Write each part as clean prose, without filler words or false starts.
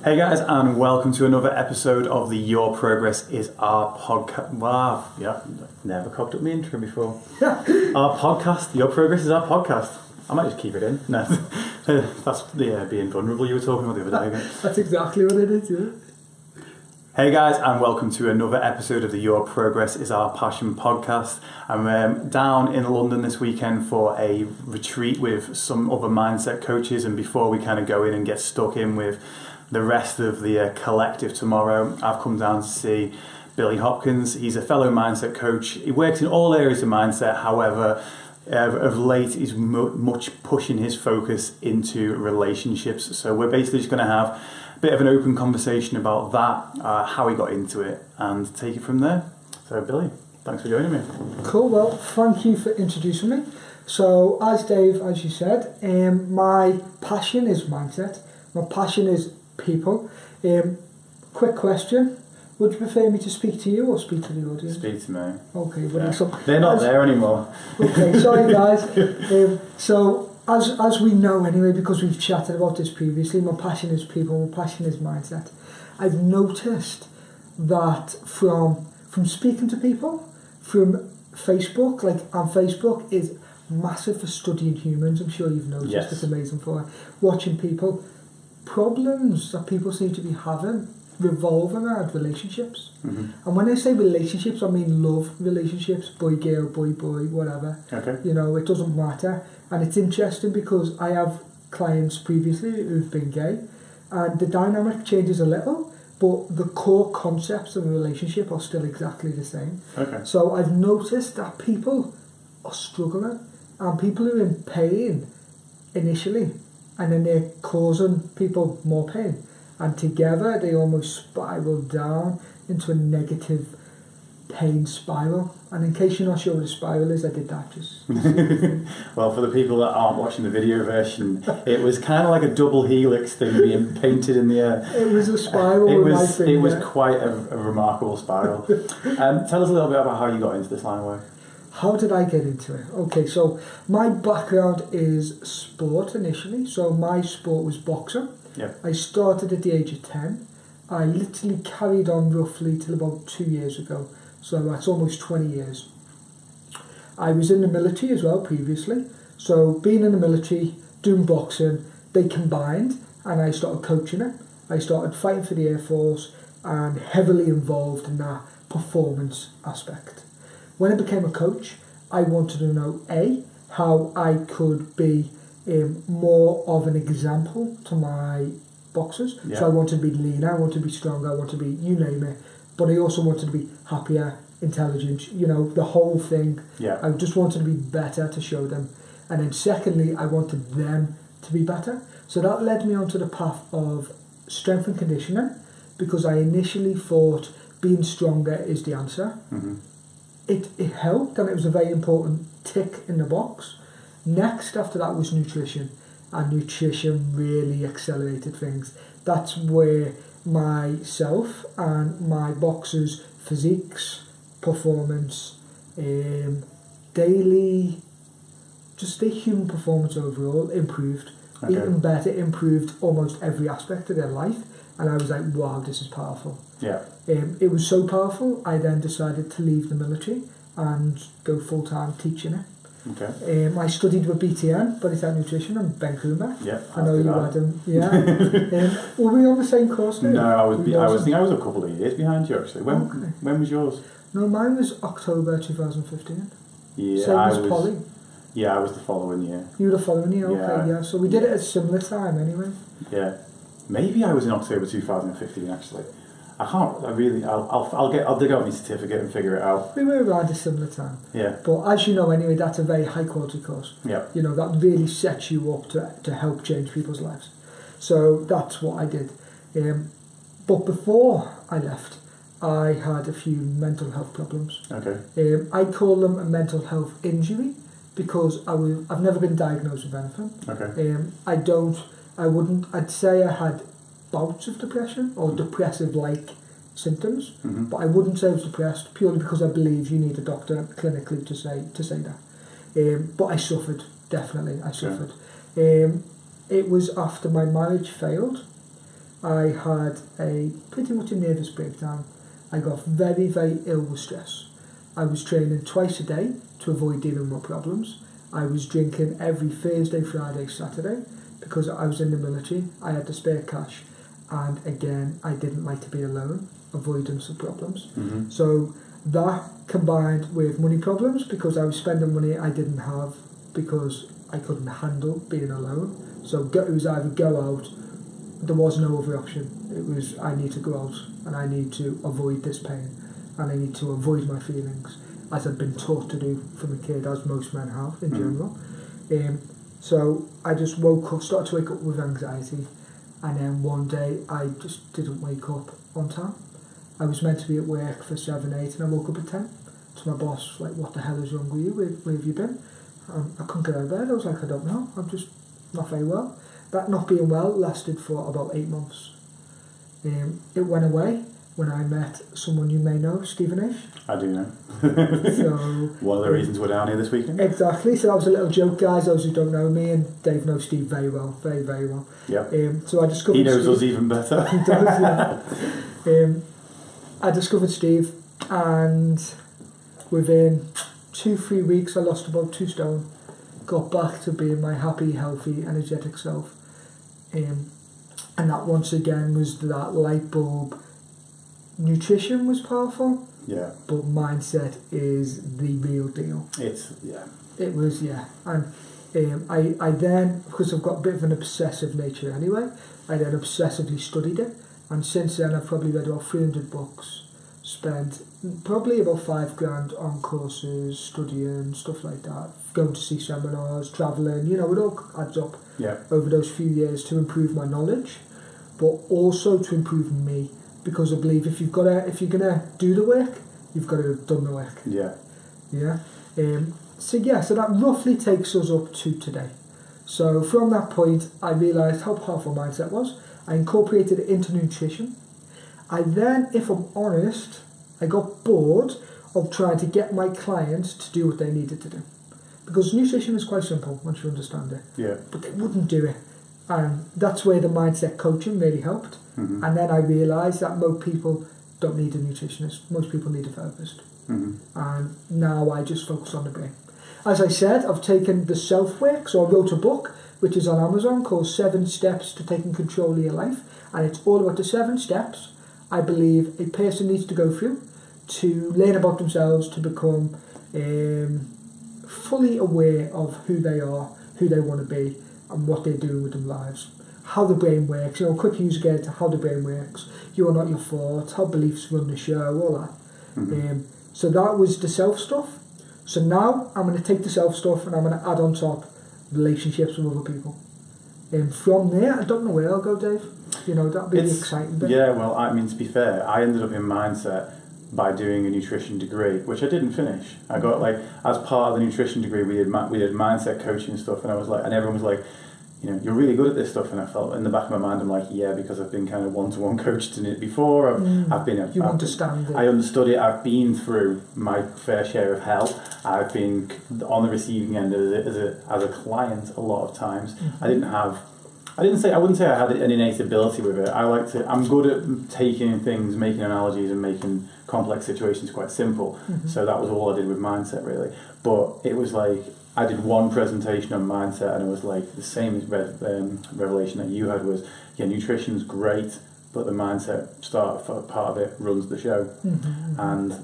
Hey guys, and welcome to another episode of the Your Progress is Our Podcast. Wow, yeah, never cocked up my intro before. Our podcast, Your Progress is Our Podcast. I might just keep it in. No, that's the being vulnerable you were talking about the other day. That's exactly what it is, yeah. Hey guys, and welcome to another episode of the Your Progress is Our Passion podcast. I'm down in London this weekend for a retreat with some other mindset coaches, and before we kind of go in and get stuck in with the rest of the collective tomorrow, I've come down to see Billy Hopkins. He's a fellow mindset coach. He works in all areas of mindset, however, of late he's much pushing his focus into relationships. So we're basically just going to have a bit of an open conversation about that, how he got into it, and take it from there. So Billy, thanks for joining me. Cool, well, thank you for introducing me. So as Dave, as you said, my passion is mindset. My passion is people. Quick question. Would you prefer me to speak to you or speak to the audience? Speak to me. Okay, well, Yeah. so They're not there anymore. Okay, sorry guys. So as we know anyway, because we've chatted about this previously, my passion is people, my passion is mindset. I've noticed that from speaking to people, from Facebook, and Facebook is massive for studying humans. I'm sure you've noticed. Yes. It's amazing for watching people. Problems that people seem to be having revolve around relationships. Mm-hmm. And when I say relationships, I mean love relationships, boy-girl, boy-boy, whatever. Okay. You know, it doesn't matter. And it's interesting because I have clients previously who've been gay, and the dynamic changes a little, but the core concepts of a relationship are still exactly the same. Okay. So I've noticed that people are struggling, and people who are in pain initially, and then they're causing people more pain. And together they almost spiral down into a negative pain spiral. And in case you're not sure what a spiral is, I did that just. Well, for the people that aren't watching the video version, it was kind of like a double helix thing being painted in the air. It was a spiral. It was quite a remarkable spiral. Tell us a little bit about how you got into this line of work. How did I get into it? Okay, so my background is sport initially. So my sport was boxing. Yeah. I started at the age of 10. I literally carried on roughly till about 2 years ago. So that's almost 20 years. I was in the military as well previously. So being in the military, doing boxing, they combined, and I started coaching it. I started fighting for the Air Force and heavily involved in that performance aspect. When I became a coach, I wanted to know, A, how I could be more of an example to my boxers. Yeah. So I wanted to be leaner, I wanted to be stronger, I wanted to be, you name it. But I also wanted to be happier, intelligent, you know, the whole thing. Yeah. I just wanted to be better to show them. And then secondly, I wanted them to be better. So that led me onto the path of strength and conditioning, because I initially thought being stronger is the answer. Mm-hmm. It helped, and it was a very important tick in the box. Next after that was nutrition, and nutrition really accelerated things. That's where myself and my boxers' physiques, performance, daily, just their human performance overall improved. Okay. Eating better improved almost every aspect of their life, and I was like, wow, this is powerful. Yeah. It was so powerful, I then decided to leave the military and go full-time teaching it. Okay. I studied with BTN, Bodytech Nutrition, in Vancouver. Yeah. I know you had him. Yeah. Were we on the same course? Dave? No, I was a couple of years behind you actually. When was yours? No, mine was October 2015. Yeah, Same as Polly. Yeah, I was the following year. You were the following year, okay, Yeah. yeah. So we did it at a similar time anyway. Yeah, maybe I was in October 2015 actually. I'll dig out my certificate and figure it out. We were around a similar time. Yeah. But as you know anyway, that's a very high quality course. Yeah. You know, that really sets you up to help change people's lives. So that's what I did. But before I left, I had a few mental health problems. Okay. I call them a mental health injury because I've never been diagnosed with anything. Okay. I'd say I had bouts of depression or depressive-like symptoms, Mm-hmm. but I wouldn't say I was depressed purely because I believe you need a doctor clinically to say that. But I suffered, definitely, I suffered. It was after my marriage failed, I had pretty much a nervous breakdown. I got very, very ill with stress. I was training twice a day to avoid dealing with problems. I was drinking every Thursday, Friday, Saturday because I was in the military. I had to spare cash, and again, I didn't like to be alone, avoidance of problems. Mm-hmm. So that combined with money problems because I was spending money I didn't have because I couldn't handle being alone. So it was either go out, there was no other option. It was I need to go out and I need to avoid this pain and I need to avoid my feelings as I've been taught to do from a kid, as most men have in general. So I just started to wake up with anxiety, and then one day I just didn't wake up on time. I was meant to be at work for 7, 8 and I woke up at 10. To my boss, like, what the hell is wrong with you? Where have you been? I couldn't get out of bed. I was like, I don't know. I'm just not very well. That not being well lasted for about 8 months. It went away when I met someone you may know, Stephen Ish. I do know. So one of the reasons we're down here this weekend. Exactly. So that was a little joke, guys. Those who don't know me, and Dave knows Steve very well, very, very well. Yeah. So I discovered he knows Steve. us even better. He does, yeah. I discovered Steve, and within 2-3 weeks, I lost about 2 stone. Got back to being my happy, healthy, energetic self. And that once again was that light bulb. Nutrition was powerful, yeah, but mindset is the real deal. It was, yeah. And I then, because I've got a bit of an obsessive nature anyway, I then obsessively studied it, and since then I've probably read about 300 books, spent probably about $5,000 on courses, studying, stuff like that, going to see seminars, travelling, it all adds up over those few years to improve my knowledge, but also to improve me. Because I believe if you're gonna do the work, you've got to have done the work. Yeah. Yeah. So that roughly takes us up to today. So from that point, I realised how powerful mindset was. I incorporated it into nutrition. I then, if I'm honest, I got bored of trying to get my clients to do what they needed to do. Because nutrition is quite simple once you understand it. Yeah. But they wouldn't do it. And that's where the mindset coaching really helped. Mm-hmm. And then I realised that most people don't need a nutritionist. Most people need a therapist. Mm-hmm. And now I just focus on the brain. As I said, I've taken the self-work, so I wrote a book which is on Amazon called 7 Steps to Taking Control of Your Life, and it's all about the 7 steps I believe a person needs to go through to learn about themselves, to become fully aware of who they are, who they want to be, and what they're doing with their lives. How the brain works, quick user guide to how the brain works, you are not your thoughts, how beliefs run the show, all that. Mm-hmm. So that was the self stuff. So now I'm going to take the self stuff and I'm going to add on top relationships with other people. And from there, I don't know where I'll go, Dave. That'll be the exciting bit. Yeah, well, I mean, to be fair, I ended up in mindset by doing a nutrition degree, which I didn't finish. I got as part of the nutrition degree, we did mindset coaching and stuff, and I was like, and everyone was like, you're really good at this stuff, and I felt in the back of my mind, I'm like, yeah, because I've been kind of one-to-one coached in it before. You understand it. I understood it. I've been through my fair share of hell. I've been on the receiving end of it as a client a lot of times. Mm-hmm. I wouldn't say I had an innate ability with it. I'm good at taking things, making analogies, and making complex situations quite simple. Mm-hmm. So that was all I did with mindset, really. But it was like, I did one presentation on mindset, and it was like the same as revelation that you had was, nutrition's great, but the mindset part of it runs the show. Mm-hmm. And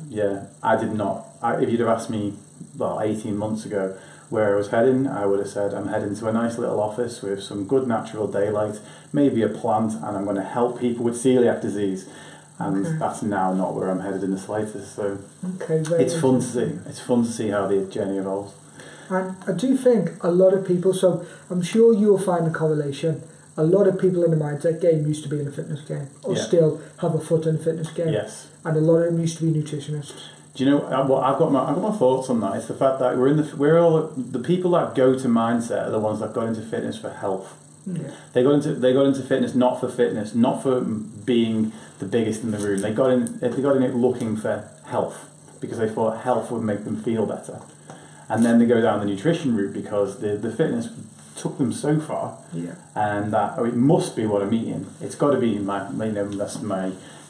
I did not. If you'd have asked me, 18 months ago, where I was heading, I would have said I'm heading to a nice little office with some good natural daylight, maybe a plant, and I'm going to help people with celiac disease. And that's now not where I'm headed in the slightest. So it's fun to see. It's fun to see how the journey evolves. And I do think a lot of people, so I'm sure you'll find the correlation, a lot of people in the mindset game used to be in the fitness game, or still have a foot in the fitness game. Yes. And a lot of them used to be nutritionists. Do you know what I've got my thoughts on that? It's the fact that we're all the people that go to mindset are the ones that got into fitness for health. Yeah. They got into fitness not for being the biggest in the room. They got in it looking for health because they thought health would make them feel better. And then they go down the nutrition route because the fitness took them so far, and that it must be what I'm eating. It's got to be my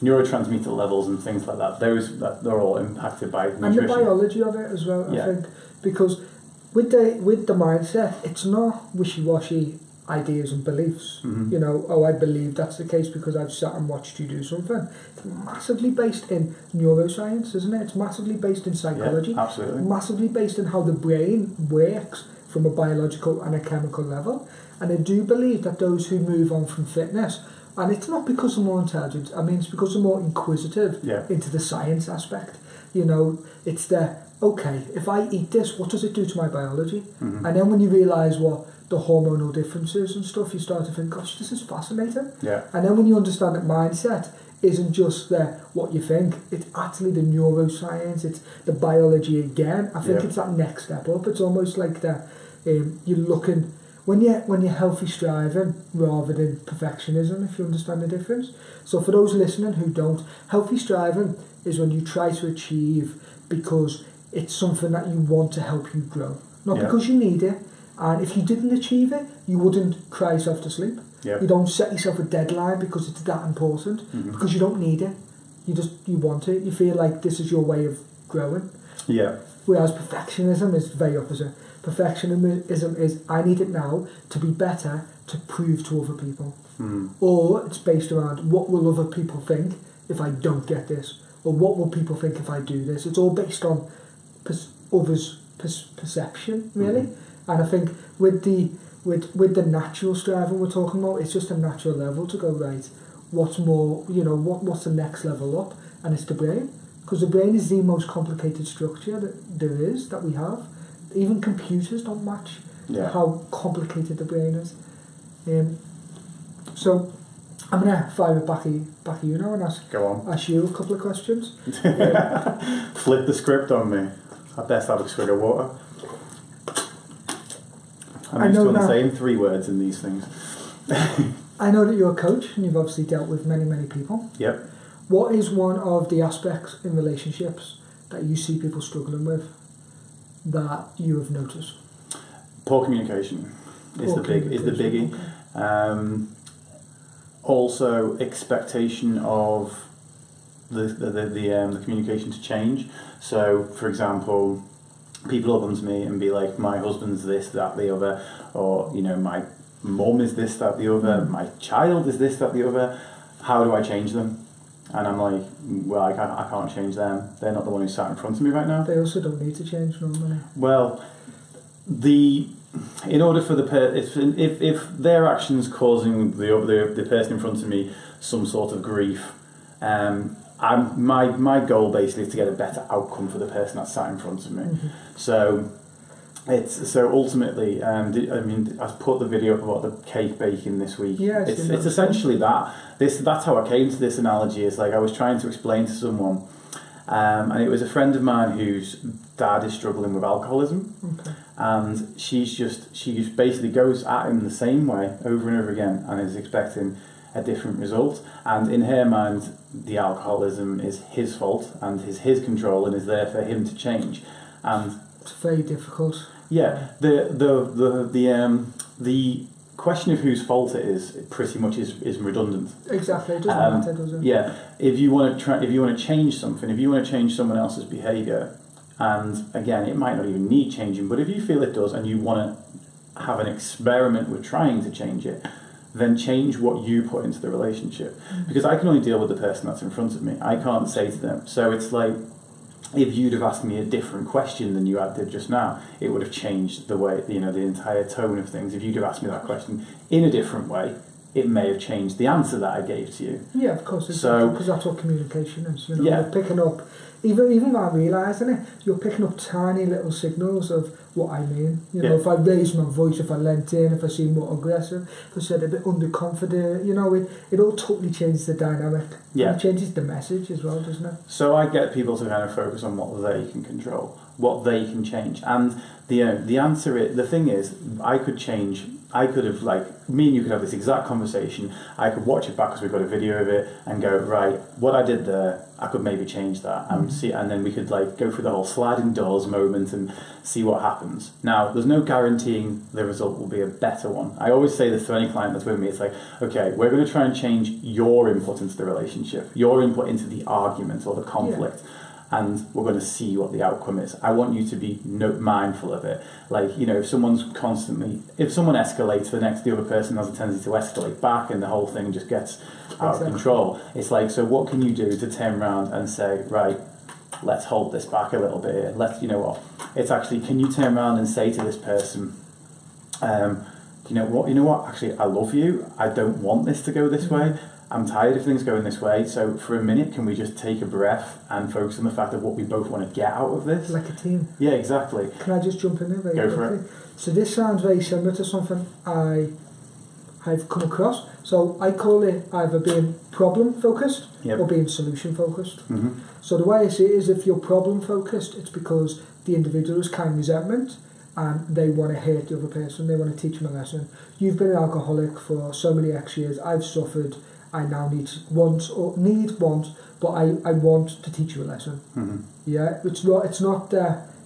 neurotransmitter levels and things like that. They're all impacted by nutrition. And the biology of it as well. I think because with the mindset, it's not wishy-washy ideas and beliefs. You know, I believe that's the case because I've sat and watched you do something. It's massively based in neuroscience, isn't it? It's massively based in psychology. Yeah, absolutely. Massively based in how the brain works from a biological and a chemical level. And I do believe that those who move on from fitness, and it's not because they're more intelligent, I mean it's because they're more inquisitive into the science aspect. You know, it's okay, if I eat this, what does it do to my biology? And then when you realise what the hormonal differences and stuff, you start to think, gosh, this is fascinating. And then when you understand that mindset isn't just what you think, it's actually the neuroscience, it's the biology again. I think it's that next step up. It's almost like you're looking, when you're healthy striving rather than perfectionism, if you understand the difference. So for those listening who don't, healthy striving is when you try to achieve because it's something that you want to help you grow, not because you need it. And if you didn't achieve it, you wouldn't cry yourself to sleep. You don't set yourself a deadline because it's that important, because you don't need it. You want it. You feel like this is your way of growing. Whereas perfectionism is very opposite. Perfectionism is, I need it now to be better, to prove to other people. Or it's based around, what will other people think if I don't get this? Or what will people think if I do this? It's all based on others' perception, really. And I think with the natural striving we're talking about, it's just a natural level to go, right, what's more, you know, what's the next level up? And it's the brain. Because the brain is the most complicated structure that there is, that we have. Even computers don't match how complicated the brain is. So I'm going to fire it back at you now and ask you a couple of questions. Flip the script on me. I best have a swig of water. I'm used to saying 3 words in these things. I know that you're a coach and you've obviously dealt with many, many people. What is one of the aspects in relationships that you see people struggling with that you have noticed? Poor communication is the biggie. Okay. Also, expectation of the communication to change. So, for example, people will come to me and be like, my husband's this, that, the other, or, you know, my mum is this, that, the other, my child is this, that, the other. How do I change them? And I'm like, well, I can't change them. They're not the one who's sat in front of me right now. They also don't need to change normally. Well, in order for if their actions causing the person in front of me some sort of grief, my goal basically is to get a better outcome for the person that's sat in front of me. So ultimately, I mean, I put the video up about the cake baking this week. It's essentially that. That's how I came to this analogy. It's like I was trying to explain to someone, and it was a friend of mine whose dad is struggling with alcoholism, and she basically goes at him the same way over and over again, and is expecting a different result. And in her mind, the alcoholism is his fault and is his control and is there for him to change. And it's very difficult. The question of whose fault it is pretty much is redundant. Exactly, it doesn't matter, does it? If you want to change something, if you want to change someone else's behaviour, and again, it might not even need changing, but if you feel it does and you want to have an experiment with trying to change it, then change what you put into the relationship. Because I can only deal with the person that's in front of me. I can't say to them. So it's like, if you'd have asked me a different question than you did just now, it would have changed the way, you know, the entire tone of things. If you'd have asked me that question in a different way, it may have changed the answer that I gave to you. Yeah, of course. So, because that's what communication is. You know, you're picking up, even without realising it, you're picking up tiny little signals of what I mean. You know, if I raise my voice, if I leant in, if I seem more aggressive, if I said a bit underconfident, you know, it all totally changes the dynamic. And it changes the message as well, doesn't it? So I get people to kind of focus on what they can control, what they can change. And the answer is, the thing is, I could change I could have, like, me and you could have this exact conversation. I could watch it back because we've got a video of it and go, right, what I did there, I could maybe change that and see, and then we could like go through the whole sliding doors moment and see what happens. Now, there's no guaranteeing the result will be a better one. I always say this to any client that's with me. It's like, okay, we're going to try and change your input into the relationship, your input into the argument or the conflict. Yeah. And we're going to see what the outcome is. I want you to be mindful of it. Like, you know, if someone escalates, the other person has a tendency to escalate back and the whole thing just gets out of control. It's like, so what can you do to turn around and say, right, let's hold this back a little bit here. You know what, it's actually, can you turn around and say to this person, you know what, actually, I love you. I don't want this to go this way. I'm tired of things going this way, so for a minute, can we just take a breath and focus on the fact of what we both want to get out of this? Like a team. Yeah, exactly. Can I just jump in there very quickly? Go for it. So this sounds very similar to something I've come across. So I call it either being problem-focused or being solution-focused. Mm-hmm. So the way I see it is if you're problem-focused, it's because the individual is carrying resentment and they want to hurt the other person, they want to teach them a lesson. You've been an alcoholic for so many X years, I've suffered, I now want, but I want to teach you a lesson. Mm-hmm. Yeah, it's not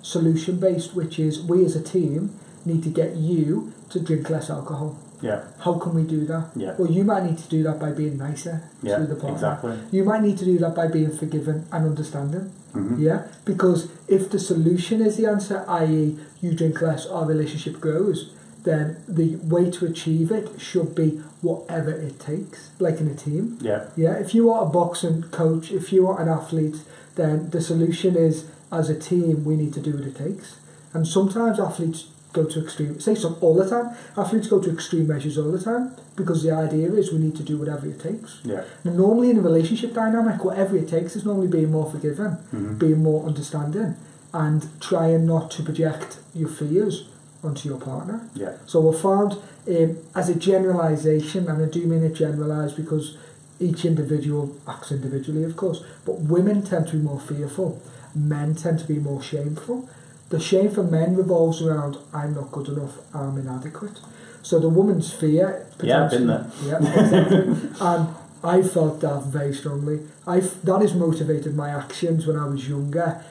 solution based, which is we as a team need to get you to drink less alcohol. Yeah. How can we do that? Yeah. Well, you might need to do that by being nicer to the partner. Exactly. You might need to do that by being forgiving and understanding. Mm-hmm. Yeah, because if the solution is the answer, i.e., you drink less, our relationship grows, then the way to achieve it should be whatever it takes, like in a team. Yeah. Yeah. If you are a boxing coach, if you are an athlete, then the solution is, as a team, we need to do what it takes. And sometimes athletes go to extreme, all the time, athletes go to extreme measures all the time, because the idea is we need to do whatever it takes. Yeah. And normally in a relationship dynamic, whatever it takes is normally being more forgiving, being more understanding, and trying not to project your fears onto your partner. Yeah. So we've found, as a generalisation, and I do mean it generalised because each individual acts individually, of course, but women tend to be more fearful, men tend to be more shameful. The shame for men revolves around, I'm not good enough, I'm inadequate. So the woman's fear... Yeah, I've been there. Yeah, exactly. And I felt that very strongly. That has motivated my actions when I was younger,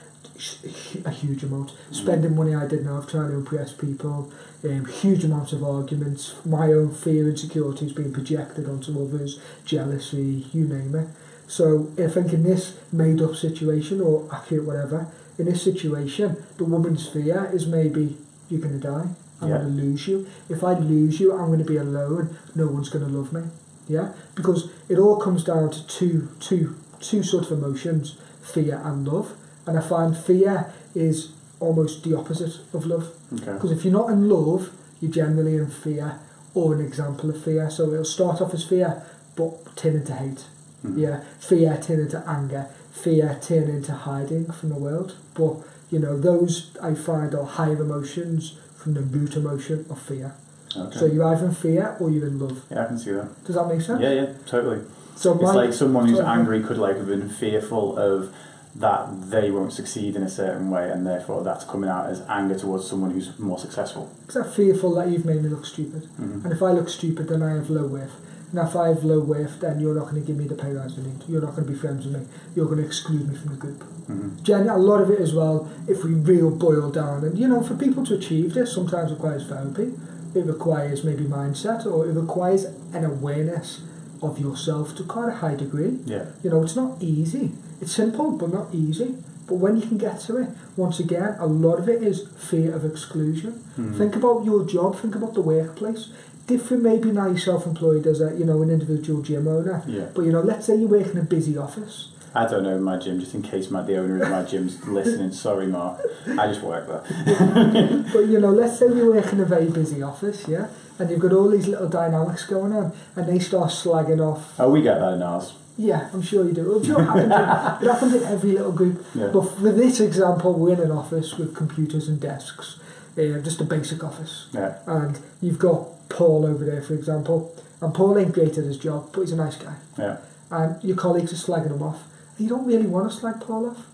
a huge amount. Spending money I didn't have, trying to impress people, huge amounts of arguments, my own fear and insecurities being projected onto others, jealousy, you name it. So I think in this made up situation, or accurate whatever, in this situation, the woman's fear is maybe, you're going to die, I'm going to lose you. If I lose you, I'm going to be alone, no one's going to love me. Yeah, because it all comes down to two sorts of emotions, fear and love. And I find fear is almost the opposite of love. Because if you're not in love, you're generally in fear, or an example of fear. So it'll start off as fear, but turn into hate. Mm-hmm. Yeah, fear turn into anger, fear turn into hiding from the world. But, you know, those I find are higher emotions from the root emotion of fear. Okay. So you're either in fear or you're in love. Yeah, I can see that. Does that make sense? Yeah, totally. So it's like someone who's angry could like have been fearful of that they won't succeed in a certain way, and therefore that's coming out as anger towards someone who's more successful. Because I'm fearful that you've made me look stupid. Mm-hmm. And if I look stupid, then I have low worth. And if I have low worth, then you're not going to give me the pay rise I need. You're not going to be friends with me. You're going to exclude me from the group. Mm-hmm. A lot of it as well, if we real boil down, and you know, for people to achieve this, sometimes requires therapy. It requires maybe mindset, or it requires an awareness of yourself to quite a high degree. Yeah. You know, it's not easy. It's simple, but not easy. But when you can get to it, once again, a lot of it is fear of exclusion. Mm-hmm. Think about your job, think about the workplace. Different maybe now you're self-employed as a, you know, an individual gym owner. Yeah. But, you know, let's say you work in a busy office. I don't know my gym, just in case the owner of my gym's listening. Sorry, Mark. I just work there. But, you know, let's say you work in a very busy office, yeah? And you've got all these little dynamics going on, and they start slagging off. Oh, we get that in ours. Yeah, I'm sure you do. It happens in every little group. Yeah. But for this example, we're in an office with computers and desks, just a basic office. Yeah. And you've got Paul over there, for example, and Paul ain't great at his job, but he's a nice guy. Yeah. And your colleagues are slagging him off. And you don't really want to slag Paul off,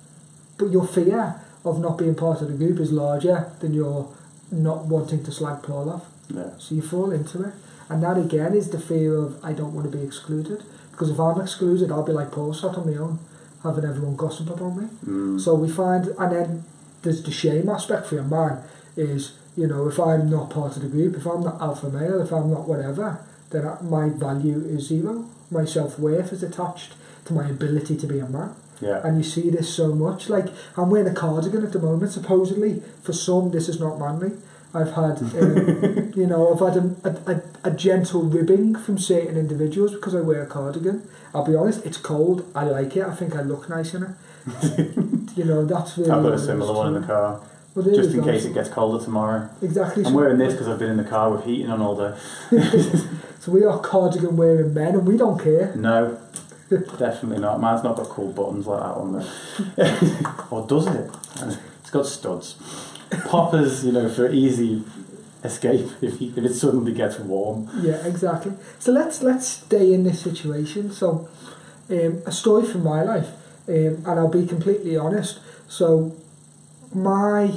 but your fear of not being part of the group is larger than your not wanting to slag Paul off. Yeah. So you fall into it. And that again is the fear of, I don't want to be excluded. Because if I'm excluded, I'll be like Paul, sat on my own, having everyone gossip about me. So we find, and then there's the shame aspect for a man, is, you know, if I'm not part of the group, if I'm not alpha male, if I'm not whatever, then my value is zero. My self-worth is attached to my ability to be a man. Yeah. And you see this so much. Like, I'm wearing a cardigan at the moment. Supposedly, for some, this is not manly. I've had, you know, I've had a gentle ribbing from certain individuals because I wear a cardigan. I'll be honest, it's cold. I like it. I think I look nice in it. You know, that's really... I've got a similar one in the car. Well, just in case it gets colder tomorrow. Exactly. I'm wearing this because I've been in the car with heating on all day. So we are cardigan wearing men and we don't care. No, definitely not. Mine's not got cool buttons like that one though. Or does it? It's got studs. Poppers, you know, for easy escape if it suddenly gets warm. Yeah, exactly. So let's stay in this situation. So a story from my life, and I'll be completely honest. So my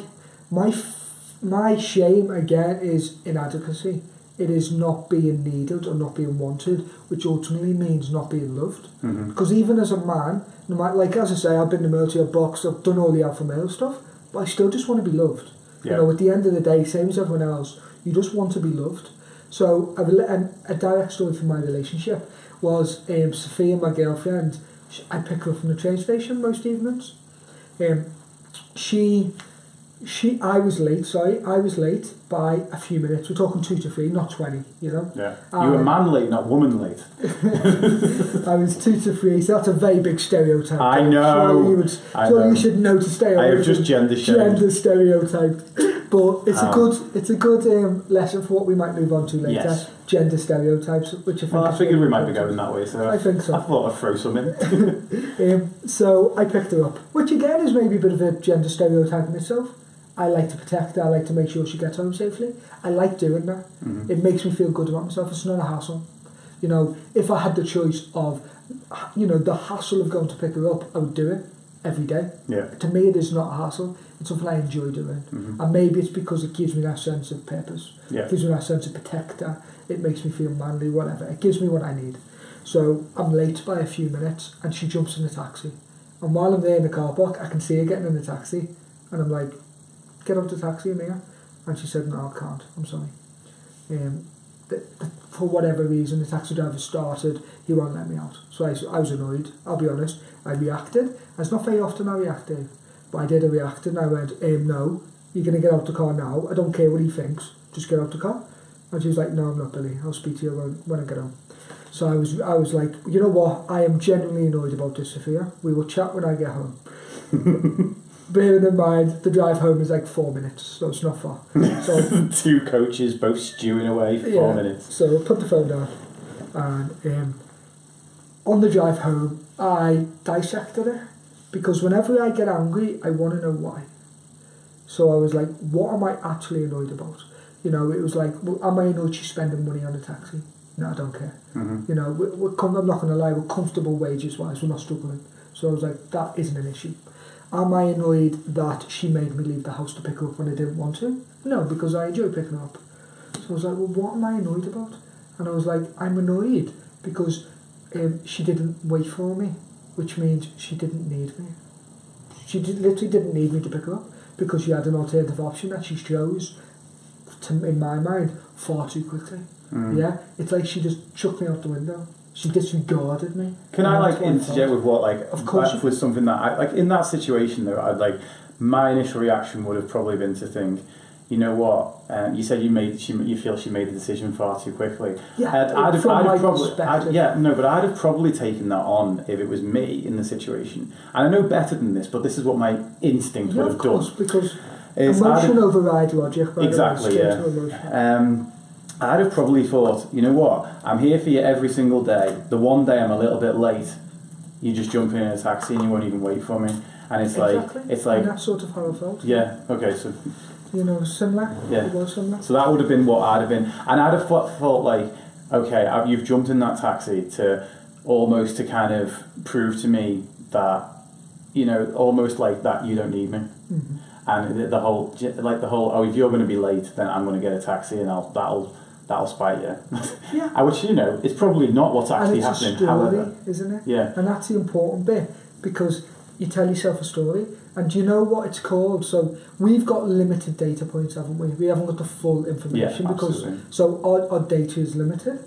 shame again is inadequacy. It is not being needed or not being wanted, which ultimately means not being loved. Because even as a man, no matter, like as I say, I've been in the military, I've boxed, I've done all the alpha male stuff, but I still just want to be loved. Yeah. You know, at the end of the day, same as everyone else, you just want to be loved. So a direct story from my relationship was Sophia, my girlfriend. I pick her up from the train station most evenings. I was late by a few minutes. We're talking 2 to 3, not 20, you know. Yeah. You were man late, not woman late. I was 2 to 3, so that's a very big stereotype. I know. You should know to stay away. I have just gender stereotyped. But it's a good lesson for what we might move on to later. Yes. Gender stereotypes, which I think. Well, I figured we might be going that way, so I think so. I thought I'd throw some in. So I picked her up, which again is maybe a bit of a gender stereotype in itself. I like to protect her. I like to make sure she gets home safely. I like doing that. It makes me feel good about myself. It's not a hassle. You know, if I had the choice of, you know, the hassle of going to pick her up, I would do it every day. Yeah. To me, it is not a hassle. It's something I enjoy doing. And maybe it's because it gives me that sense of purpose. Yeah. It gives me that sense of protector. It makes me feel manly, whatever. It gives me what I need. So I'm late by a few minutes and she jumps in the taxi. And while I'm there in the car park, I can see her getting in the taxi. And I'm like, get out the taxi, Mia. And she said, no, I can't. I'm sorry. For whatever reason, the taxi driver started. He won't let me out. So I was annoyed. I'll be honest. I reacted. And it's not very often I react, Dave. But I did. I reacted and I went, no, you're going to get out the car now. I don't care what he thinks. Just get out the car. And she was like, no, I'm not, Billy. I'll speak to you when I get home. So I was like, you know what? I am genuinely annoyed about this, Sophia. We will chat when I get home. Bearing in mind, the drive home is like 4 minutes, so it's not far. So 2 coaches both stewing away for 4 minutes. So I put the phone down, and on the drive home, I dissected it, because whenever I get angry, I want to know why. So I was like, what am I actually annoyed about? You know, it was like, well, am I annoyed she's spending money on a taxi? No, I don't care. You know, I'm not going to lie, we're comfortable wages-wise, we're not struggling. So I was like, that isn't an issue. Am I annoyed that she made me leave the house to pick her up when I didn't want to? No, because I enjoy picking her up. So I was like, well, what am I annoyed about? And I was like, I'm annoyed because she didn't wait for me, which means she didn't need me. She literally didn't need me to pick her up because she had an alternative option that she chose, in my mind, far too quickly. Yeah, it's like she just chucked me out the window. She disregarded me. Can I interject with what Of course. That was something that I like in that situation though. My initial reaction would have probably been to think, you know what? You said you feel she made the decision far too quickly. Yeah, I'd have perspective. but I'd have probably taken that on if it was me in the situation. And I know better than this, but this is what my instinct would have done. Because emotion overrides logic. Exactly. I'd have probably thought, you know what, I'm here for you every single day. The one day I'm a little bit late, you just jump in a taxi and you won't even wait for me. And it's like... And that's sort of how I felt. Yeah, okay, so... You know, similar. Yeah. It was similar. So that would have been what I'd have been. And I'd have thought like, okay, you've jumped in that taxi to almost to kind of prove to me that, you know, almost like that you don't need me. and the whole oh, if you're going to be late, then I'm going to get a taxi, and that'll spite you. Yeah. Which, you know, it's probably not what's actually happening. It's a story, however, isn't it? Yeah. And that's the important bit, because you tell yourself a story, and do you know what it's called? So we've got limited data points, haven't we? We haven't got the full information, because our data is limited.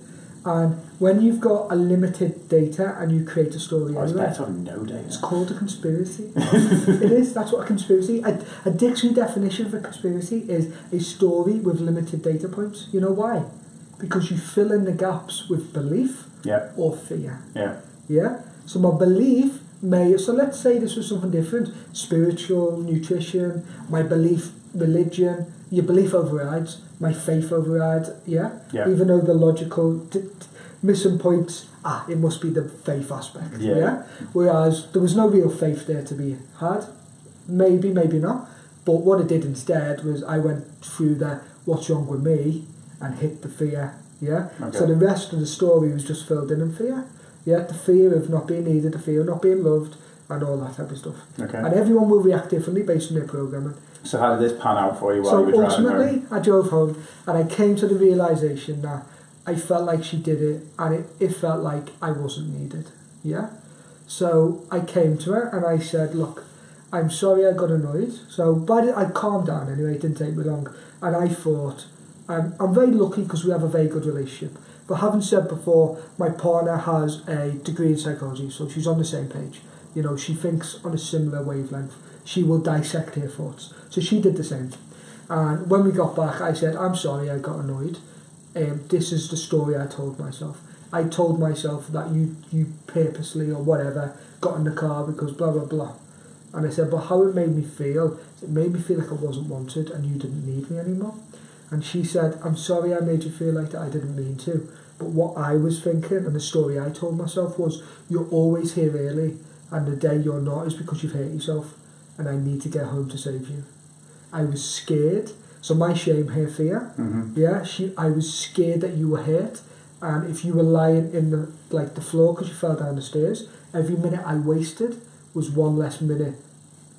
And when you've got a limited data and you create a story it's anyway, better to have no data. It's called a conspiracy. It is. That's what a conspiracy. A dictionary definition of a conspiracy is a story with limited data points. You know why? Because you fill in the gaps with belief or fear. Yeah. So my belief so let's say this was something different: spiritual, nutrition. My belief, religion. Your belief overrides. My faith overrides. Yeah. Even though the logical missing points. It must be the faith aspect. Yeah. Whereas there was no real faith there to be had. Maybe not. But what I did instead was I went through the what's wrong with me and hit the fear. Yeah. Okay. So the rest of the story was just filled in fear. Yeah. The fear of not being needed, the fear of not being loved, and all that type of stuff. Okay. And everyone will react differently based on their programming. So how did this pan out for you while you were driving home? So ultimately, I drove home and I came to the realisation that I felt like she did it, and it felt like I wasn't needed. Yeah. So I came to her and I said, "Look, I'm sorry I got annoyed." So, but I calmed down anyway. It didn't take me long, and I thought, I'm very lucky because we have a very good relationship. But having said before, my partner has a degree in psychology, so she's on the same page. You know, she thinks on a similar wavelength. She will dissect her thoughts. So she did the same. And when we got back, I said, "I'm sorry I got annoyed. This is the story I told myself. I told myself that you purposely or whatever got in the car because blah, blah, blah." And I said, "But how it made me feel like I wasn't wanted and you didn't need me anymore." And she said, "I'm sorry I made you feel like that. I didn't mean to. But what I was thinking and the story I told myself was, you're always here early, and the day you're not is because you've hurt yourself, and I need to get home to save you." I was scared. So my shame, her fear. Mm-hmm. Yeah, I was scared that you were hurt, and if you were lying in the floor because you fell down the stairs, every minute I wasted was one less minute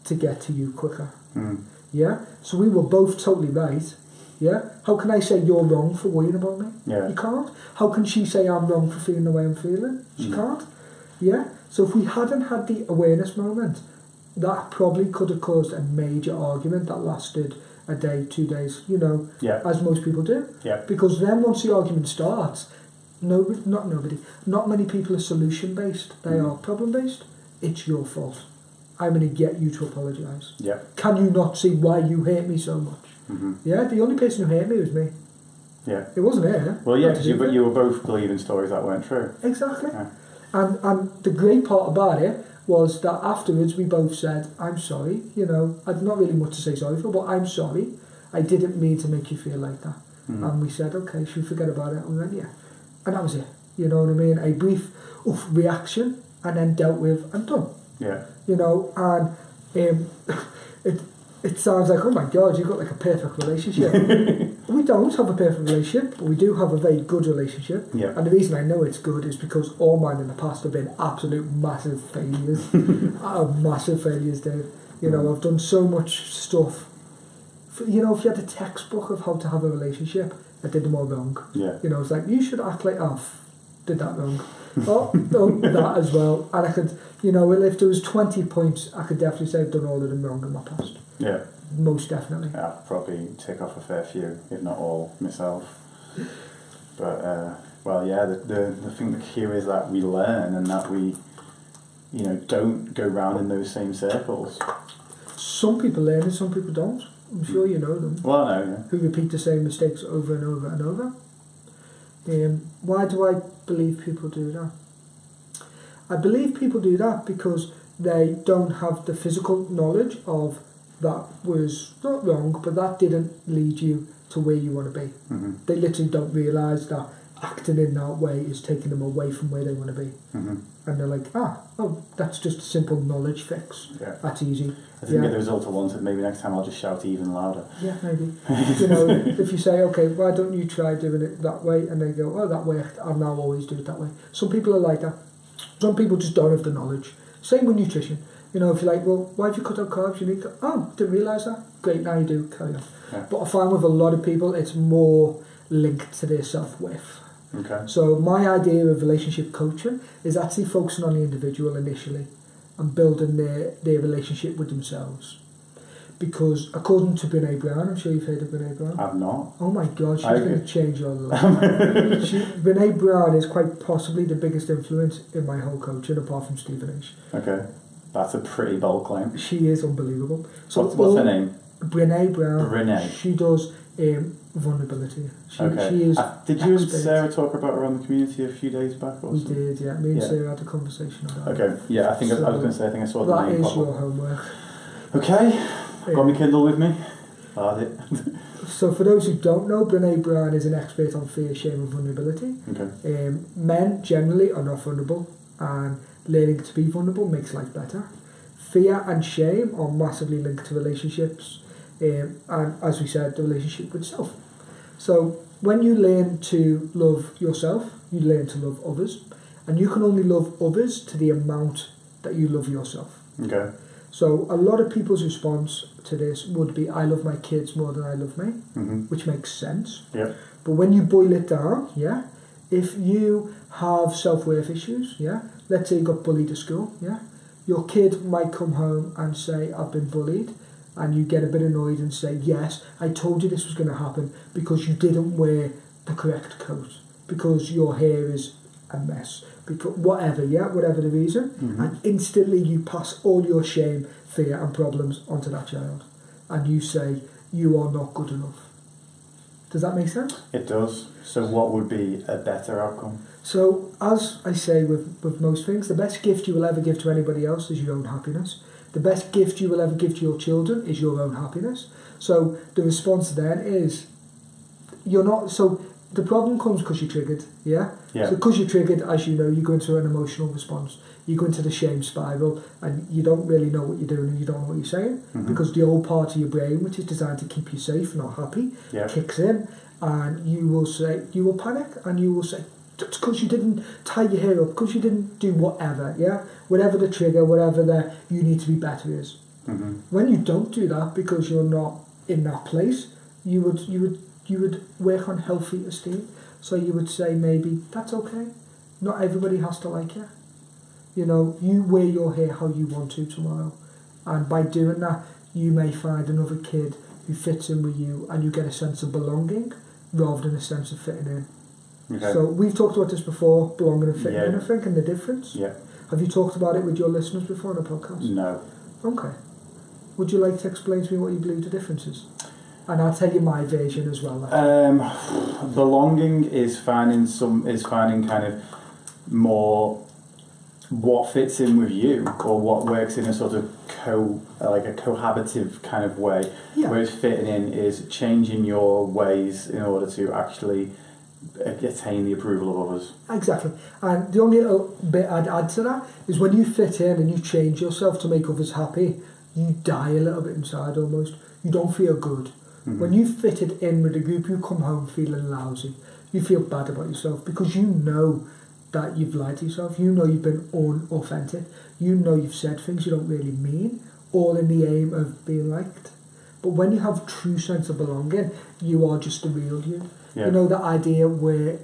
to get to you quicker. Mm. Yeah, so we were both totally right. Yeah, how can I say you're wrong for worrying about me? Yeah. You can't. How can she say I'm wrong for feeling the way I'm feeling? She can't. Yeah, so if we hadn't had the awareness moment, that probably could have caused a major argument that lasted a day, 2 days, you know, as most people do. Yeah. Because then once the argument starts, not many people are solution-based. They are problem-based. It's your fault. I'm going to get you to apologise. Yeah. Can you not see why you hate me so much? Mm-hmm. Yeah, the only person who hate me was me. Yeah. It wasn't her. Well, yeah, because you were both believing stories that weren't true. Exactly. Yeah. And the great part about it was that afterwards we both said, "I'm sorry, you know, I've not really much to say sorry for, but I'm sorry. I didn't mean to make you feel like that." Mm. And we said, "Okay, should we forget about it?" And we went, "Yeah." And that was it. You know what I mean? A brief reaction and then dealt with and done. Yeah. You know, and it sounds like, oh my God, you've got like a perfect relationship. We don't have a perfect relationship, but we do have a very good relationship. Yeah. And the reason I know it's good is because all mine in the past have been absolute massive failures. Massive failures, Dave. You know, I've done so much stuff. You know, if you had a textbook of how to have a relationship, I did them all wrong. Yeah. You know, it's like, you should act like, did that wrong. That as well. And I could, you know, if there was 20 points, I could definitely say I've done all of them wrong in my past. Yeah. Most definitely. Yeah, I'll probably tick off a fair few, if not all, myself. But, well, yeah, the thing here is that we learn and that we, you know, don't go round in those same circles. Some people learn and some people don't. I'm sure you know them. Well, I know, yeah. Who repeat the same mistakes over and over and over. Why do I believe people do that? I believe people do that because they don't have the physical knowledge of that was not wrong, but that didn't lead you to where you want to be. Mm-hmm. They literally don't realise that acting in that way is taking them away from where they want to be. Mm-hmm. And they're like, that's just a simple knowledge fix. Yeah. That's easy. I think the result I wanted, maybe next time I'll just shout even louder. Yeah, maybe. You know, if you say, okay, why don't you try doing it that way? And they go, that worked, I'll now always do it that way. Some people are like that. Some people just don't have the knowledge. Same with nutrition. You know, if you're like, well, why have you cut out carbs? You need to, oh, didn't realise that. Great, now you do, carry on. Yeah. But I find with a lot of people, it's more linked to their self-worth. Okay. So my idea of relationship coaching is actually focusing on the individual initially and building their relationship with themselves. Because according to Brené Brown, I'm sure you've heard of Brené Brown. I've not. Oh my God, she's going to change your life. Brené Brown is quite possibly the biggest influence in my whole coaching, apart from Stephen H. Okay. That's a pretty bold claim. She is unbelievable. So what's her name? Brené Brown. Brené. She does vulnerability. She is did you and expert. Sarah talk about her on the community a few days back? Or We something? did, yeah. Me and Sarah had a conversation on that. Okay, yeah, I think I was going to say, I think I saw the That name is pop up. your homework. Okay, got my Kindle with me. So for those who don't know, Brené Brown is an expert on fear, shame and vulnerability. Okay. Men generally are not vulnerable, and learning to be vulnerable makes life better. Fear and shame are massively linked to relationships, and as we said, the relationship with self. So when you learn to love yourself, you learn to love others, and you can only love others to the amount that you love yourself. Okay. So a lot of people's response to this would be, I love my kids more than I love me, which makes sense. Yeah. But when you boil it down, yeah, if you have self-worth issues, yeah, let's say you got bullied at school, yeah, your kid might come home and say, I've been bullied, and you get a bit annoyed and say, yes, I told you this was going to happen because you didn't wear the correct coat, because your hair is a mess, because whatever the reason, and instantly you pass all your shame, fear and problems onto that child, and you say, you are not good enough. Does that make sense? It does. So what would be a better outcome? So, as I say with most things, the best gift you will ever give to anybody else is your own happiness. The best gift you will ever give to your children is your own happiness. So the response then is, you're not, so the problem comes because you're triggered, yeah? So because you're triggered, as you know, you go into an emotional response. You go into the shame spiral and you don't really know what you're doing and you don't know what you're saying, because the old part of your brain, which is designed to keep you safe, not happy, kicks in, and you will panic and you will say, it's because you didn't tie your hair up, because you didn't do whatever, yeah? Whatever the trigger, whatever the you need to be better is. When you don't do that because you're not in that place, you would work on healthy esteem. So you would say maybe, that's okay. Not everybody has to like you. You know, you wear your hair how you want to tomorrow. And by doing that, you may find another kid who fits in with you and you get a sense of belonging rather than a sense of fitting in. Okay. So we've talked about this before, belonging and fitting in, I think, and the difference. Yeah. Have you talked about it with your listeners before on a podcast? No. Okay. Would you like to explain to me what you believe the difference is? And I'll tell you my version as well. Belonging is finding kind of more what fits in with you, or what works in a sort of cohabitive kind of way. Yeah. Whereas fitting in is changing your ways in order to actually attain the approval of others. Exactly. And the only little bit I'd add to that is when you fit in and you change yourself to make others happy, you die a little bit inside almost. You don't feel good. When you fitted in with the group, you come home feeling lousy. You feel bad about yourself because you know that you've lied to yourself. You know you've been unauthentic. You know you've said things you don't really mean, all in the aim of being liked. But when you have true sense of belonging, you are just the real you. Yeah. You know, the idea where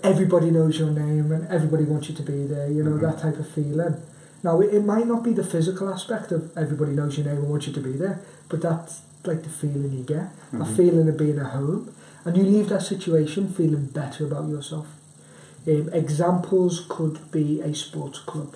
everybody knows your name and everybody wants you to be there, you know, that type of feeling. Now, it might not be the physical aspect of everybody knows your name and wants you to be there, but that's like the feeling you get, a feeling of being at home, and you leave that situation feeling better about yourself. Examples could be a sports club,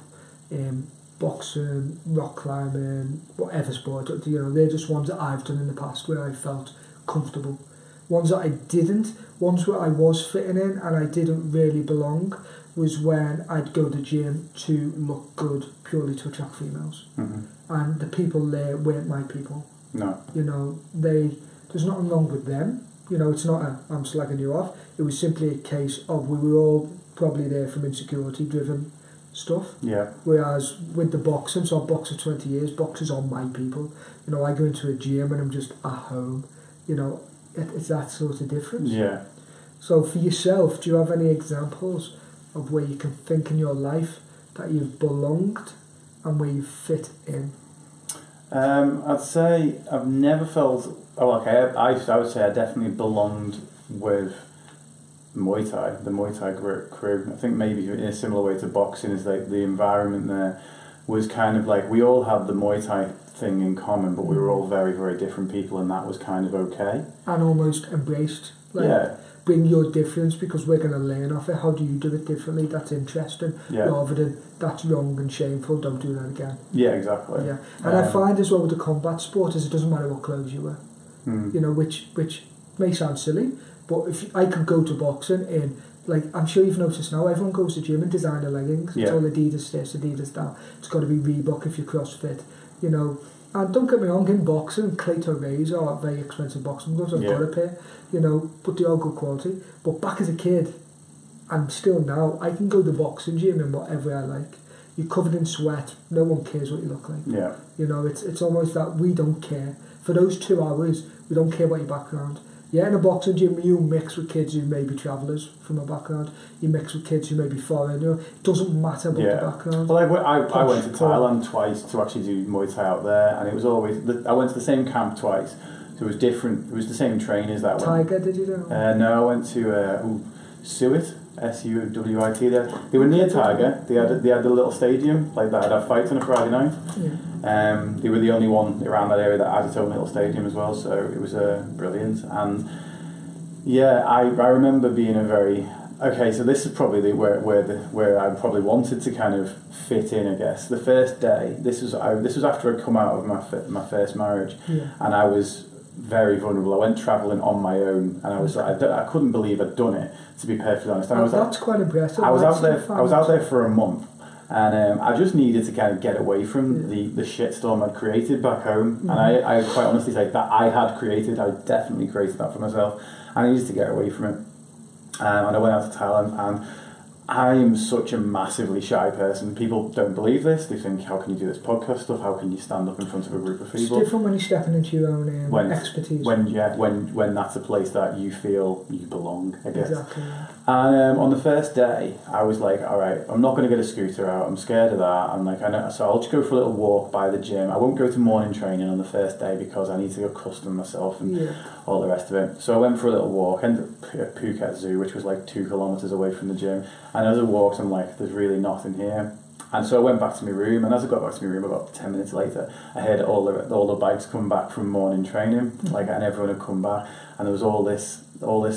boxing, rock climbing, whatever sport, you know, they're just ones that I've done in the past where I felt comfortable. Ones that I didn't, ones where I was fitting in and I didn't really belong, was when I'd go to the gym to look good purely to attract females. And the people there weren't my people. No. You know, there's nothing wrong with them. You know, it's not I'm slagging you off. It was simply a case of we were all probably there from insecurity driven stuff. Yeah. Whereas with the boxing, so I've boxed for 20 years, boxers are my people. You know, I go into a gym and I'm just at home. You know, it's that sort of difference. Yeah. So for yourself, do you have any examples of where you can think in your life that you've belonged and where you fit in? I'd say I've never felt. Oh, okay. I would say I definitely belonged with Muay Thai, the Muay Thai crew. I think maybe in a similar way to boxing, is like the environment there was kind of like we all had the Muay Thai thing in common, but we were all very, very different people, and that was kind of okay. And almost embraced. Like, yeah. Bring your difference because we're going to learn off it. How do you do it differently? That's interesting. Yeah. Rather than that's wrong and shameful, don't do that again. Yeah, exactly. Yeah. And I find as well with the combat sport is it doesn't matter what clothes you wear. You know, which may sound silly, but if I could go to boxing in, like, I'm sure you've noticed now, everyone goes to the gym in designer leggings. Yeah. It's all Adidas this, Adidas that. It's got to be Reebok if you're CrossFit, you know. And don't get me wrong, in boxing, Clayton Rays are very expensive boxing gloves. I've got a pair, you know, but they are good quality. But back as a kid, and still now, I can go to the boxing gym in whatever I like. You're covered in sweat, no one cares what you look like. Yeah. You know, it's almost that we don't care. For those 2 hours, we don't care about your background. Yeah, in a boxing gym, you mix with kids who may be travellers from a background. You mix with kids who may be foreign. You know, it doesn't matter about the background. Well, I went to Thailand twice to actually do Muay Thai out there, and it was always I went to the same camp twice, so it was different. It was the same trainers that went. Tiger, did you do? No, I went to Suwit, S-U-W-I-T. They were near Tiger. They had the little stadium like that. I'd have fights on a Friday night. Yeah. They were the only one around that area that had its own little stadium as well, so it was brilliant. And yeah, I remember being a very so this is probably where I probably wanted to kind of fit in, I guess. The first day, this was after I'd come out of my first marriage, and I was very vulnerable. I went travelling on my own, and I was I couldn't believe I'd done it, to be perfectly honest. And that's quite impressive. I was out there for a month. And I just needed to kind of get away from the shitstorm I'd created back home. And I quite honestly say that I definitely created that for myself. I needed to get away from it. And I went out to Thailand, and I am such a massively shy person. People don't believe this. They think, how can you do this podcast stuff? How can you stand up in front of a group of people? It's different when you're stepping into your own expertise. When that's a place that you feel you belong, I guess. Exactly. And on the first day, I was like, all right, I'm not going to get a scooter out. I'm scared of that. I'm like, I know, so I'll just go for a little walk by the gym. I won't go to morning training on the first day because I need to accustom myself and all the rest of it. So I went for a little walk, ended up at Phuket Zoo, which was like 2 kilometres away from the gym. And as I walked, I'm like, there's really nothing here. And so I went back to my room, and as I got back to my room about 10 minutes later, I heard all the bikes come back from morning training, and everyone had come back, and there was all this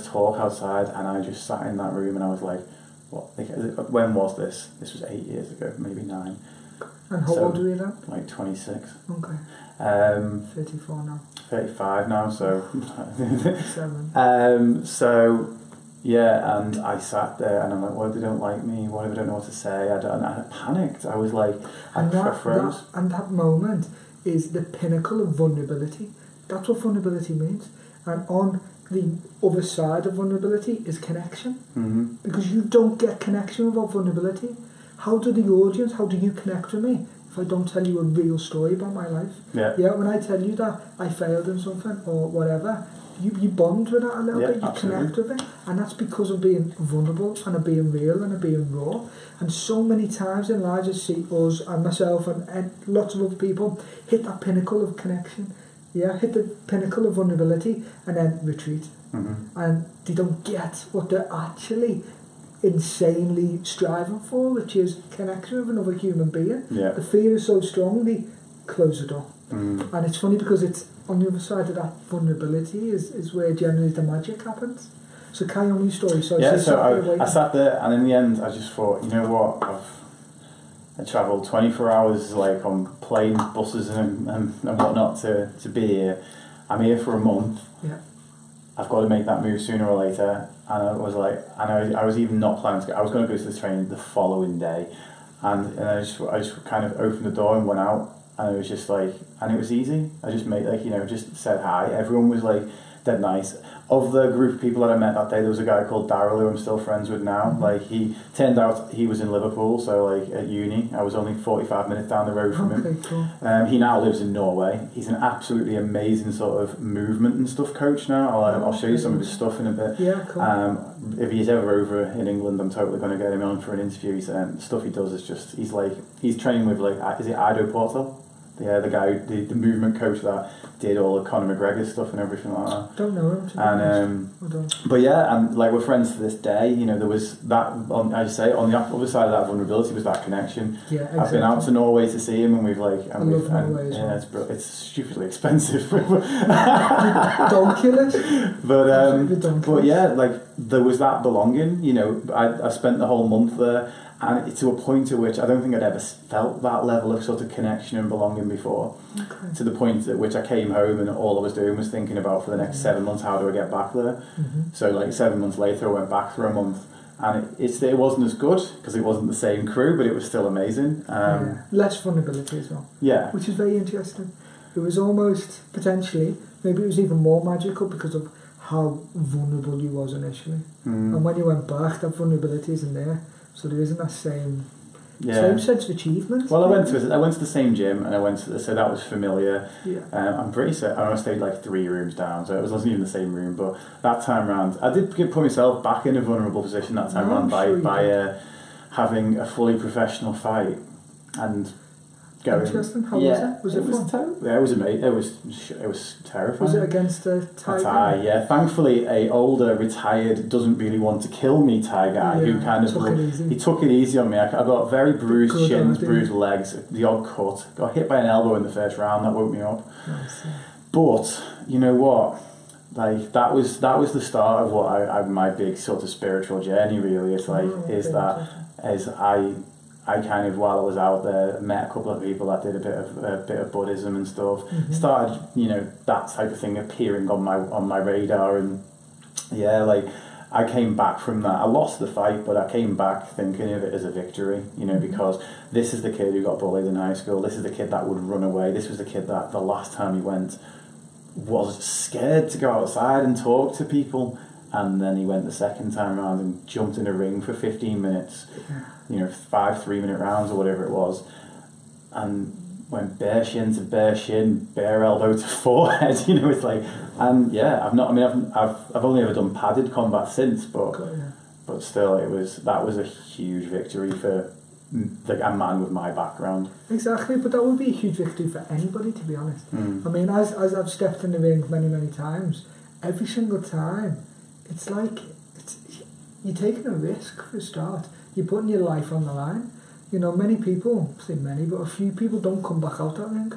talk outside, and I just sat in that room, and I was like, what? When was this? This was 8 years ago, maybe 9. And how old were you then? Like 26. Okay. 34 now. 35 now, so... 7. So... Yeah, and I sat there and I'm like, what if they don't like me? What if I don't know what to say? I panicked. I was like, I froze. And that moment is the pinnacle of vulnerability. That's what vulnerability means. And on the other side of vulnerability is connection. Mm-hmm. Because you don't get connection without vulnerability. How do you connect with me if I don't tell you a real story about my life? Yeah, when I tell you that I failed in something or whatever, you bond with that a little bit, you connect with it, and that's because of being vulnerable and of being real and of being raw. And so many times in lives I see us and myself and lots of other people hit that pinnacle of connection, hit the pinnacle of vulnerability and then retreat. And they don't get what they're actually insanely striving for, which is connection with another human being. The fear is so strong, they close the door. And it's funny because it's on the other side of that vulnerability is where generally the magic happens. So carry on with your story. So I sat there, and in the end I just thought, you know what, I travelled 24 hours like on planes, buses and whatnot to be here. I'm here for a month. I've got to make that move sooner or later. And I was like, I was even not planning to go. I was going to go to this training the following day, and I just kind of opened the door and went out, and it was just like, and it was easy. I just made just said hi. Everyone was like dead nice. Of the group of people that I met that day, there was a guy called Daryl who I'm still friends with now. Mm-hmm. Like, he turned out he was in Liverpool, so like at uni, I was only 45 minutes down the road from him. Cool. He now lives in Norway. He's an absolutely amazing sort of movement and stuff coach now. I'll show you some of his stuff in a bit. Yeah, cool. If he's ever over in England, I'm totally going to get him on for an interview. Stuff he does is just, he's training with is it Ido Portal? Yeah, the guy, the movement coach that did all the Conor McGregor stuff and everything like that. Don't know him. But yeah, and like we're friends to this day. There was that. On the other side of that vulnerability was that connection. Yeah, exactly. I've been out to Norway to see him, and we've love Norway as well. it's stupidly expensive. Ridiculous. But yeah, like there was that belonging. I spent the whole month there. And to a point to which I don't think I'd ever felt that level of sort of connection and belonging before. Okay. To the point at which I came home and all I was doing was thinking about for the next 7 months, how do I get back there? Mm-hmm. So like 7 months later I went back for a month, and it wasn't as good because it wasn't the same crew, but it was still amazing. Less vulnerability as well. Yeah. Which is very interesting. It was almost potentially, maybe it was even more magical because of how vulnerable you was initially. And when you went back, that vulnerability isn't there. So there isn't that same sense of achievement. Well, I went to the same gym, and so that was familiar. Yeah. I'm pretty certain I stayed like 3 rooms down, so it wasn't even the same room. But that time round, I did put myself back in a vulnerable position that time round by having a fully professional fight and going. Interesting. How was it? Was it fun? Yeah, it was amazing. It was terrifying. Was it against a Thai guy? Yeah. Thankfully, a older, retired, doesn't really want to kill me Thai guy who kind of took it easy on me. I got very bruised shins, bruised legs, the odd cut. Got hit by an elbow in the first round. That woke me up. Nice. But you know what? Like that was the start of what my big sort of spiritual journey. Really, I kind of, while I was out there, met a couple of people that did a bit of Buddhism and stuff. Mm-hmm. Started, that type of thing appearing on my radar, and yeah, like I came back from that. I lost the fight, but I came back thinking of it as a victory, because this is the kid who got bullied in high school. This is the kid that would run away. This was the kid that the last time he went was scared to go outside and talk to people. And then he went the second time around and jumped in a ring for 15 minutes, 5 3-minute rounds or whatever it was, and went bare shin to bare shin, bare elbow to forehead. It's like, and yeah, I've only ever done padded combat since, but still, that was a huge victory for a man with my background. Exactly, but that would be a huge victory for anybody, to be honest. I mean, as I've stepped in the ring many times, every single time. It's like you're taking a risk for a start. You're putting your life on the line. Many people, say many, but a few people don't come back out that ring.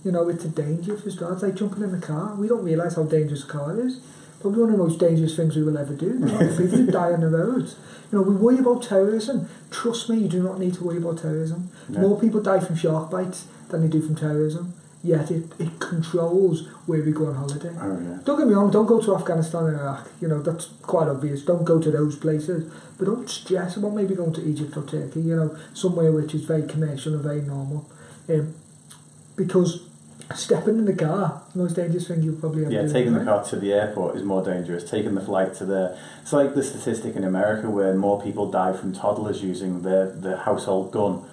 It's a danger for a start. It's like jumping in a car. We don't realise how dangerous a car is. Probably one of the most dangerous things we will ever do. People who die on the roads. We worry about terrorism. Trust me, you do not need to worry about terrorism. No. More people die from shark bites than they do from terrorism. Yet it controls where we go on holiday. Oh, yeah. Don't get me wrong, don't go to Afghanistan and Iraq. That's quite obvious. Don't go to those places. But don't stress about maybe going to Egypt or Turkey, somewhere which is very commercial and very normal. Because stepping in the car, the most dangerous thing you'll probably ever do. Yeah, taking the car to the airport is more dangerous. Taking the flight to it's like the statistic in America where more people die from toddlers using the household gun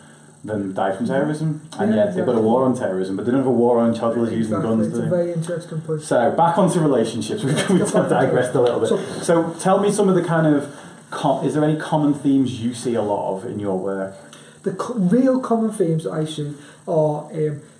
than die from terrorism, and yet they've got a war on terrorism, but they don't have a war on toddlers using guns. It's a very interesting point. So back onto relationships. We've digressed a little bit. So tell me some of the kind of is there any common themes you see a lot of in your work? The real common themes that I see are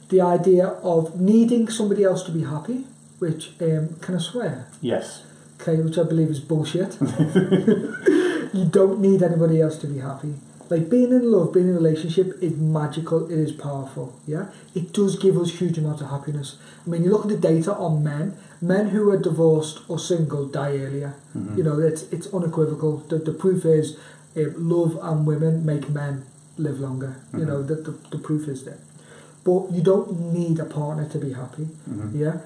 the idea of needing somebody else to be happy, which can I swear? Yes. Okay, which I believe is bullshit. You don't need anybody else to be happy. Like being in love, being in a relationship is magical, it is powerful, yeah? It does give us huge amounts of happiness. I mean, you look at the data on men who are divorced or single die earlier. Mm-hmm. It's unequivocal. The proof is love and women make men live longer. Mm-hmm. The proof is there. But you don't need a partner to be happy, yeah?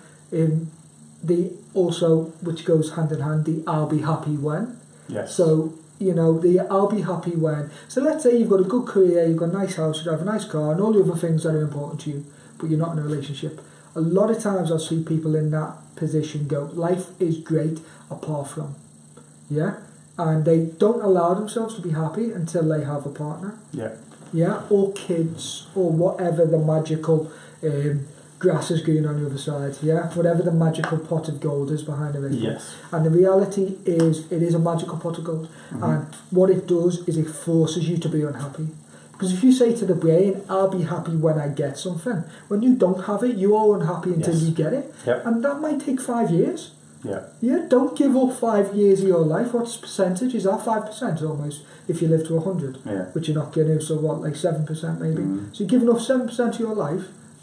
Which goes hand in hand, the I'll be happy when. Yes. So, I'll be happy when. So let's say you've got a good career, you've got a nice house, you have a nice car, and all the other things that are important to you. but you're not in a relationship. A lot of times I'll see people in that position go, life is great apart from, yeah? And they don't allow themselves to be happy until they have a partner. Yeah. Yeah, or kids, or whatever the magical grass is green on the other side, yeah? Whatever the magical pot of gold is behind everything. Yes. And the reality is, it is a magical pot of gold. Mm-hmm. And what it does is it forces you to be unhappy. Because if you say to the brain, I'll be happy when I get something, when you don't have it, you are unhappy until you get it. Yep. And that might take 5 years. Yeah. Yeah, don't give up 5 years of your life. What percentage is that? 5% almost, if you live to 100. Yeah. Which you're not getting, so what, like 7% maybe? Mm. So you're giving up 7% of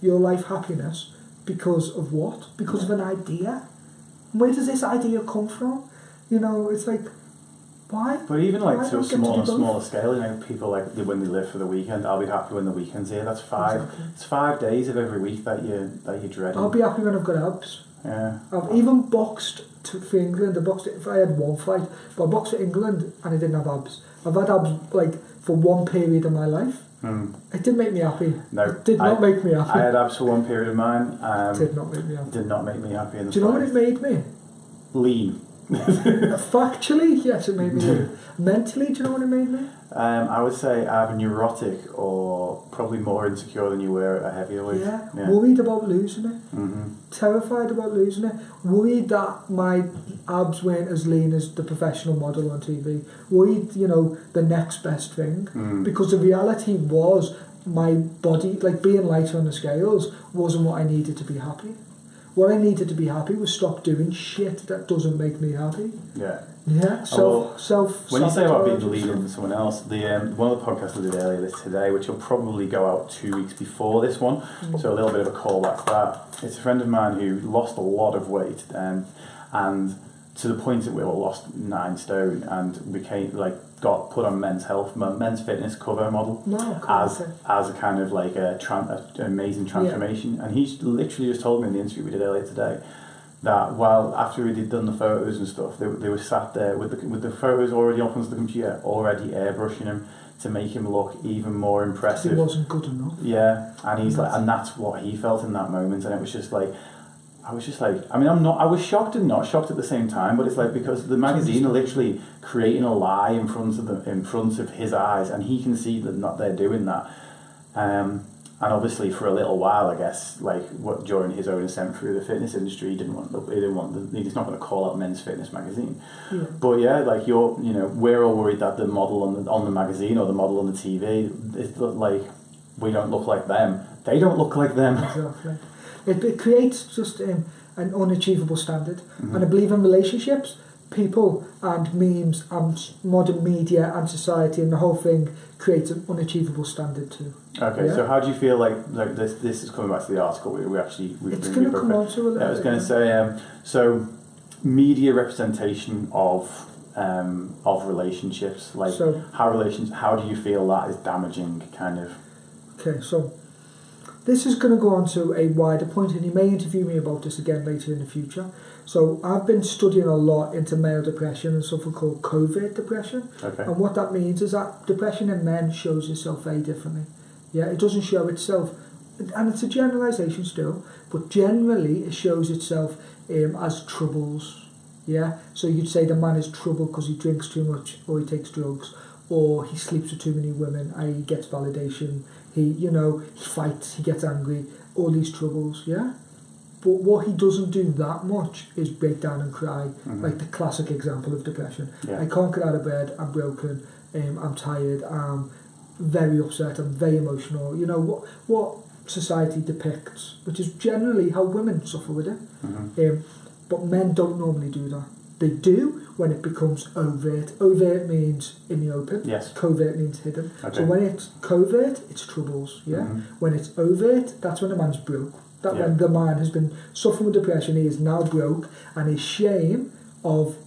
your life happiness, because of what? Because of an idea. Where does this idea come from? You know, it's like, why? But even like to a smaller both? scale, you know, people like when they live for the weekend, I'll be happy when the weekend's here. That's 5. Exactly. It's 5 days of every week that you're dreading. I'll be happy when I've got abs. Yeah. I've even boxed for England. If I had one fight, but I boxed for England and I didn't have abs. I've had abs like for one period of my life. It didn't make me happy. No, it did not make me happy. I had abs for one period of mine. Did not make me happy. Did not make me happy in the Do you know what it made me? Lean. Factually, yes, it made me lean. Mentally, do you know what it made me? I would say either neurotic or probably more insecure than you were at a heavier weight. Yeah. Worried about losing it. Mm-hmm. Terrified about losing it. Worried that my abs weren't as lean as the professional model on TV. Worried, you know, the next best thing. Because the reality was my body, like being lighter on the scales, wasn't what I needed to be happy. What I needed to be happy was stop doing shit that doesn't make me happy. Yeah. Yeah. When you say about being the leader than someone else, the one of the podcasts I did earlier today, which will probably go out 2 weeks before this one, so a little bit of a callback to that. It's a friend of mine who lost a lot of weight, and to the point that we all lost 9 stone and became got put on men's fitness cover model as a kind of like an amazing transformation. And he literally just told me in the interview we did earlier today that while after we'd done the photos and stuff, they were sat there with the photos already up onto the computer, already airbrushing him to make him look even more impressive. He wasn't good enough. Yeah, and he's like, and that's what he felt in that moment, and it was just like. I was shocked and not shocked at the same time, but it's like, because the magazine are literally creating a lie in front of his eyes, and he can see that they're doing that. And obviously for a little while, I guess, during his own ascent through the fitness industry, he's not going to call out Men's Fitness magazine. Yeah. But yeah, we're all worried that the model on the magazine or the model on the TV, it's like, we don't look like them. They don't look like them. Exactly. It creates just an unachievable standard. And I believe in relationships, people and memes and modern media and society and the whole thing creates an unachievable standard too. Okay, so how do you feel like this is coming back to the article we it's going to come on to a little bit. I was going to say, so media representation of relationships, how do you feel that is damaging, kind of? Okay, so this is going to go on to a wider point, and you may interview me about this again later in the future. So I've been studying a lot into male depression and something called covert depression. Okay. And what that means is that depression in men shows itself very differently. Yeah, it doesn't show itself, and it's a generalisation still, but generally it shows itself as troubles. Yeah, so you'd say the man is troubled because he drinks too much or he takes drugs, or he sleeps with too many women, i.e. gets validation. He fights, he gets angry, all these troubles, yeah? But what he doesn't do that much is break down and cry, like the classic example of depression. Yeah. I can't get out of bed, I'm broken, I'm tired, I'm very upset, I'm very emotional. You know, what society depicts, which is generally how women suffer with it. But men don't normally do that. They do when it becomes overt. Overt means in the open. Yes. Covert means hidden. Okay. So when it's covert, it's troubles. Yeah. When it's overt, that's when the man's broke. When the man has been suffering with depression, he is now broke, and his shame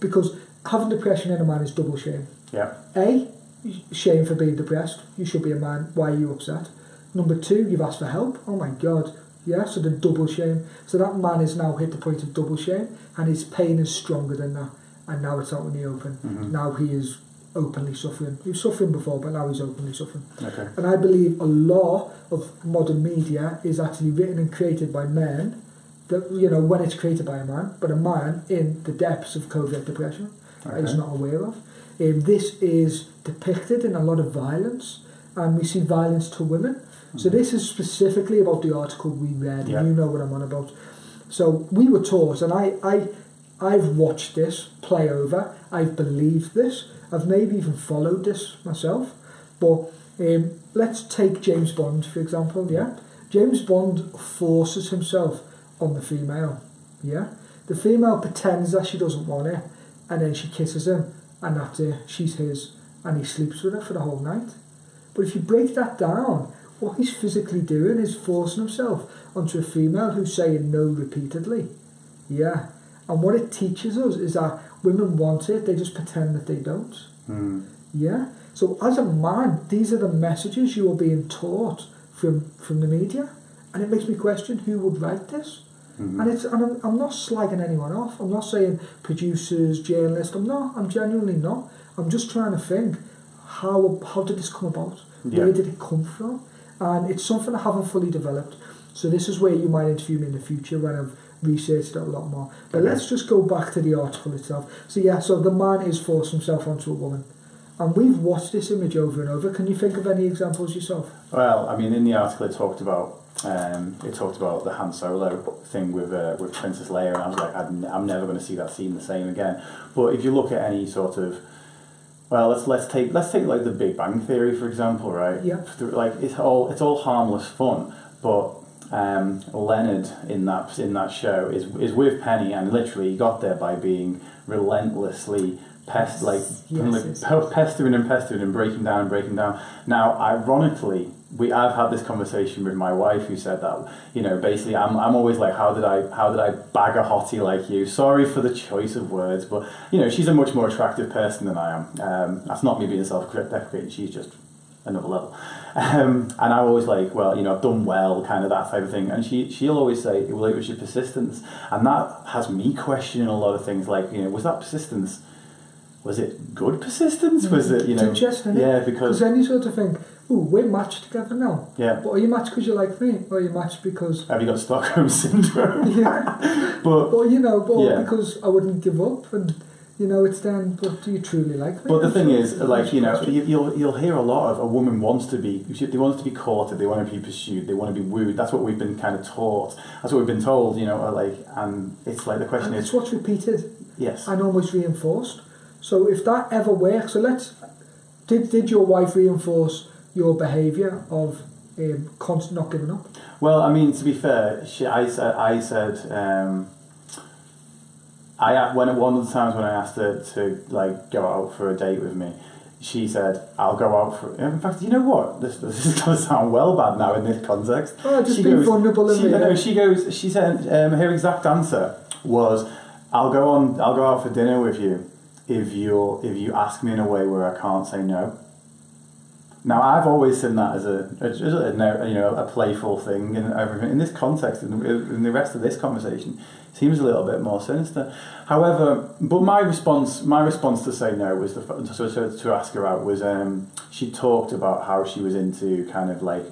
because having depression in a man is double shame. Yeah. A, shame for being depressed. You should be a man. Why are you upset? Number 2, you've asked for help. Oh my God. Yeah, so the double shame. So that man has now hit the point of double shame, and his pain is stronger than that. And now it's out in the open. Now he is openly suffering. He was suffering before, but now he's openly suffering. Okay. And I believe a lot of modern media is actually written and created by men, that, you know, when it's created by a man, but a man in the depths of COVID depression that he's not aware of. This is depicted in a lot of violence, and we see violence to women. So this is specifically about the article we read, and you know what I'm on about. So we were taught, and I've watched this play over, I've believed this, I've maybe even followed this myself, but let's take James Bond, for example, James Bond forces himself on the female, The female pretends that she doesn't want it, and then she kisses him, and that's it, she's his, and he sleeps with her for the whole night. But if you break that down, what he's physically doing is forcing himself onto a female who's saying no repeatedly. And what it teaches us is that women want it, they just pretend that they don't. So as a man, these are the messages you are being taught from the media, and it makes me question who would write this. And I'm not slagging anyone off. I'm not saying producers, journalists. I'm genuinely not. I'm just trying to think, how did this come about? Where did it come from? And it's something I haven't fully developed. So this is where you might interview me in the future when I've researched it a lot more. But let's just go back to the article itself. So the man is forcing himself onto a woman. And we've watched this image over and over. Can you think of any examples yourself? Well, I mean, in the article it talked about the Han Solo thing with Princess Leia, and I was like, I'm never going to see that scene the same again. But if you look at any sort of, well, let's take like the Big Bang Theory, for example, right? Like it's all harmless fun, but Leonard in that show is with Penny, and literally he got there by being relentlessly pestering and breaking down. Now, ironically, I've had this conversation with my wife, who said that, you know, basically I'm always like, how did I bag a hottie like you? Sorry for the choice of words, but you know, she's a much more attractive person than I am. That's not me being self-deprecating. She's just another level. And I'm always like, well, you know, I've done well, kind of that type of thing. And she'll always say, well, it was your persistence, and that has me questioning a lot of things. Like, you know, was that persistence? Was it good persistence? Was it, you know... Because then you sort of think, ooh, we're matched together now. But are you matched because you like me? Or are you matched because... Have you got Stockholm Syndrome? Because I wouldn't give up. And, you know, it's then, but do you truly like me? But the thing is, like, you know, you'll hear a lot of a woman wants to be courted, they want to be pursued, they want to be wooed. That's what we've been kind of taught. That's what we've been told, you know, like, and it's like the question is... It's what's repeated. Yes. And almost reinforced. So if that ever works, so did your wife reinforce your behaviour of constant not giving up? Well, I mean, to be fair, I said one of the times when I asked her to like go out for a date with me, she said, I'll go out for... In fact, you know what? This is going to sound well bad now in this context. Just being vulnerable in there. She said, her exact answer was, I'll go out for dinner with you if you ask me in a way where I can't say no. Now, I've always seen that as a playful thing, and everything. In this context, in the rest of this conversation, it seems a little bit more sinister. However, but my response to say no was to ask her out was she talked about how she was into kind of like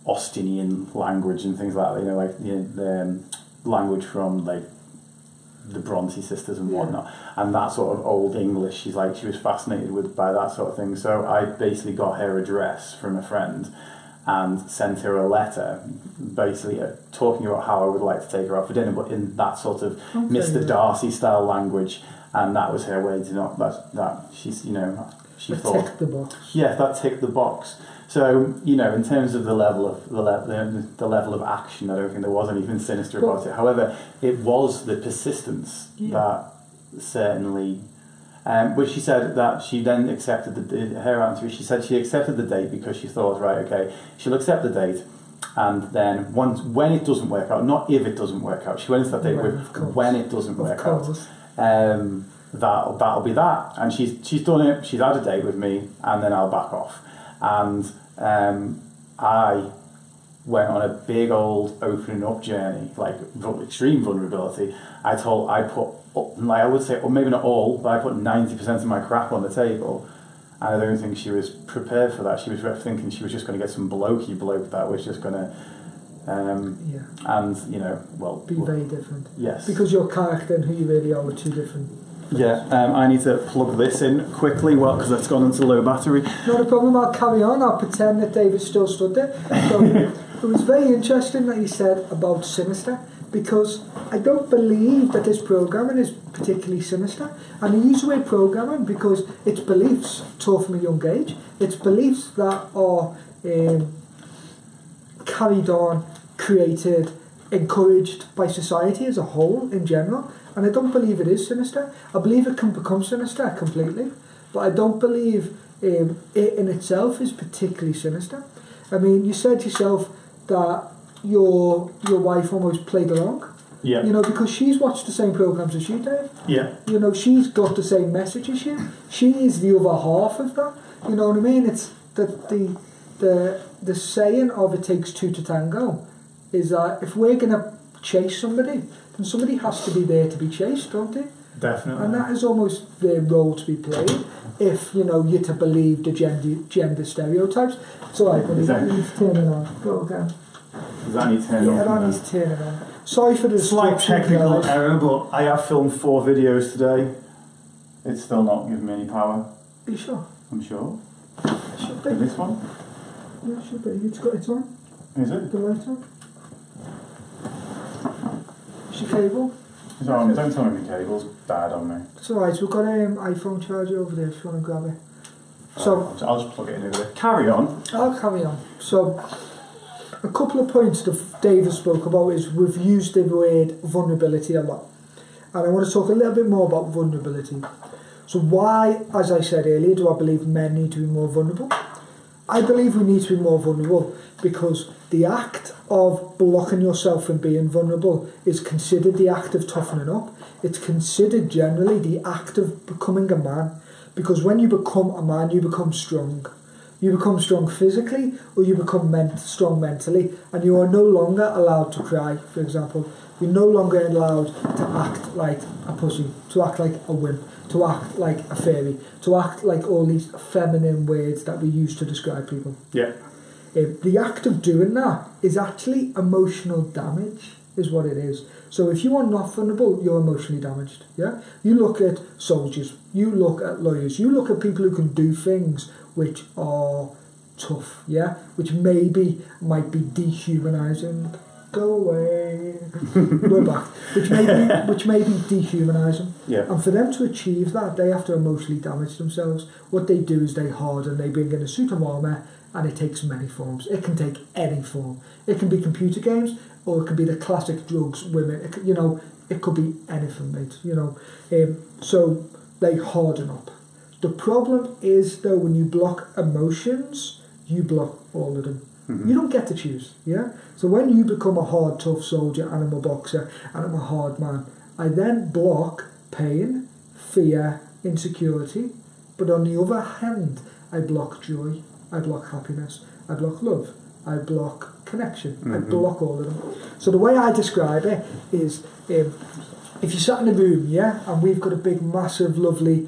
Austinian language and things like that. You know, like the language from like the Bronte sisters and whatnot, and that sort of old English. She was fascinated by that sort of thing. So I basically got her address from a friend and sent her a letter, basically talking about how I would like to take her out for dinner, but in that sort of Mr. Darcy style language. And that was her way to not that she's, you know, she thought ticked the box. Yeah, that ticked the box. So, you know, in terms of the level of action, I don't think there was anything sinister about it. However, it was the persistence that certainly. But she said that she then accepted her answer. She said she accepted the date because she thought, right, okay, she'll accept the date, and then when it doesn't work out, not if it doesn't work out. She went into that date with when it doesn't work out. That'll be that, and she's done it. She's had a date with me, and then I'll back off. And I went on a big old opening up journey, like extreme vulnerability, I would say, or maybe not all, but I put 90% of my crap on the table. And I don't think she was prepared for that. She was thinking she was just going to get some blokey bloke that was just going to, and, you know, well... Be very different. Yes. Because your character and who you really are two different things. Yeah, I need to plug this in quickly, because it's gone into low battery. Not a problem, I'll carry on. I'll pretend that David still stood there. So, it was very interesting that you said about sinister, because I don't believe that this programming is particularly sinister. And I use the word programming because it's beliefs taught from a young age. It's beliefs that are carried on, created, encouraged by society as a whole in general. And I don't believe it is sinister. I believe it can become sinister completely, but I don't believe it in itself is particularly sinister. I mean, you said yourself that your wife almost played along. Yeah. You know, because she's watched the same programmes as you, Dave. Yeah. You know, she's got the same message as you. She is the other half of that. You know what I mean? It's that the saying of it takes two to tango is that if we're going to chase somebody, then somebody has to be there to be chased, don't they? Definitely. And that is almost their role to be played if, you know, you're to believe the gender stereotypes. It's alright, buddy, that needs turning on. Go again. Does that need turning on? Yeah, that needs turning on. Sorry for the slight technical guys. error, but I have filmed 4 videos today. It's still not giving me any power. Are you sure? I'm sure. It should be. And this one? Yeah, it should be. It's on. Is it? The light on. Is your cable? It's on. Don't tell me the cable's bad on me. It's alright, we've got an iPhone charger over there if you want to grab it. So I'll just plug it in over there. Carry on. I'll carry on. So, a couple of points that David spoke about is we've used the word vulnerability a lot. And I want to talk a little bit more about vulnerability. So why, as I said earlier, do I believe men need to be more vulnerable? I believe we need to be more vulnerable because the act of blocking yourself from being vulnerable is considered the act of toughening up. It's considered generally the act of becoming a man. Because when you become a man, you become strong. You become strong physically or you become strong mentally, and you are no longer allowed to cry, for example. You're no longer allowed to act like a pussy, to act like a wimp, to act like a fairy, to act like all these feminine words that we use to describe people. Yeah. The act of doing that is actually emotional damage, is what it is. So if you are not vulnerable, you're emotionally damaged. Yeah. You look at soldiers, you look at lawyers, you look at people who can do things which are tough. Yeah. Which might be dehumanising. Go away. We're back. Which may be dehumanising. Yeah. And for them to achieve that, they have to emotionally damage themselves. What they do is they harden, they bring in a suit of armour, and it takes many forms. It can take any form. It can be computer games, or it could be the classic drugs, women. It could be anything, mate. So they harden up. The problem is, though, when you block emotions, you block all of them. Mm-hmm. You don't get to choose, yeah? So when you become a hard, tough soldier and I'm a boxer and I'm a hard man, I then block pain, fear, insecurity, but on the other hand, I block joy, I block happiness, I block love, I block connection, I block all of them. So the way I describe it is, if you sat in a room, yeah, and we've got a big, massive, lovely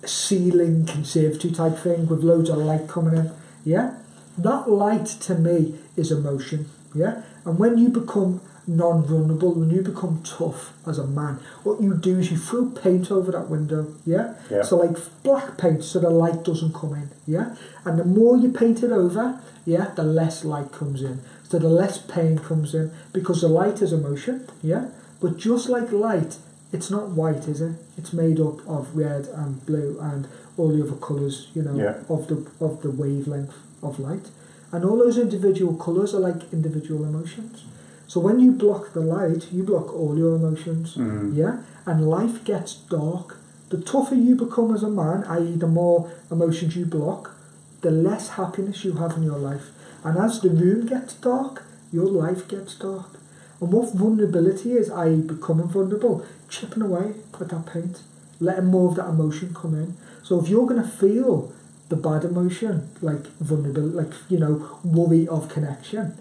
ceiling conservatory type thing with loads of light coming in, yeah? That light to me is emotion, yeah? And when you become non-vulnerable, when you become tough as a man, what you do is you throw paint over that window, yeah? So like black paint so the light doesn't come in, yeah? And the more you paint it over, yeah, the less light comes in. So the less pain comes in because the light is emotion, yeah? But just like light, it's not white, is it? It's made up of red and blue and all the other colours, of the wavelength of light, and all those individual colours are like individual emotions. So when you block the light, you block all your emotions, yeah, and life gets dark. The tougher you become as a man, i.e. the more emotions you block, the less happiness you have in your life, and as the room gets dark, your life gets dark. And what vulnerability is, i.e. becoming vulnerable, chipping away at that paint, letting more of that emotion come in. So if you're going to feel the bad emotion, like vulnerability, like, you know, worry of connection.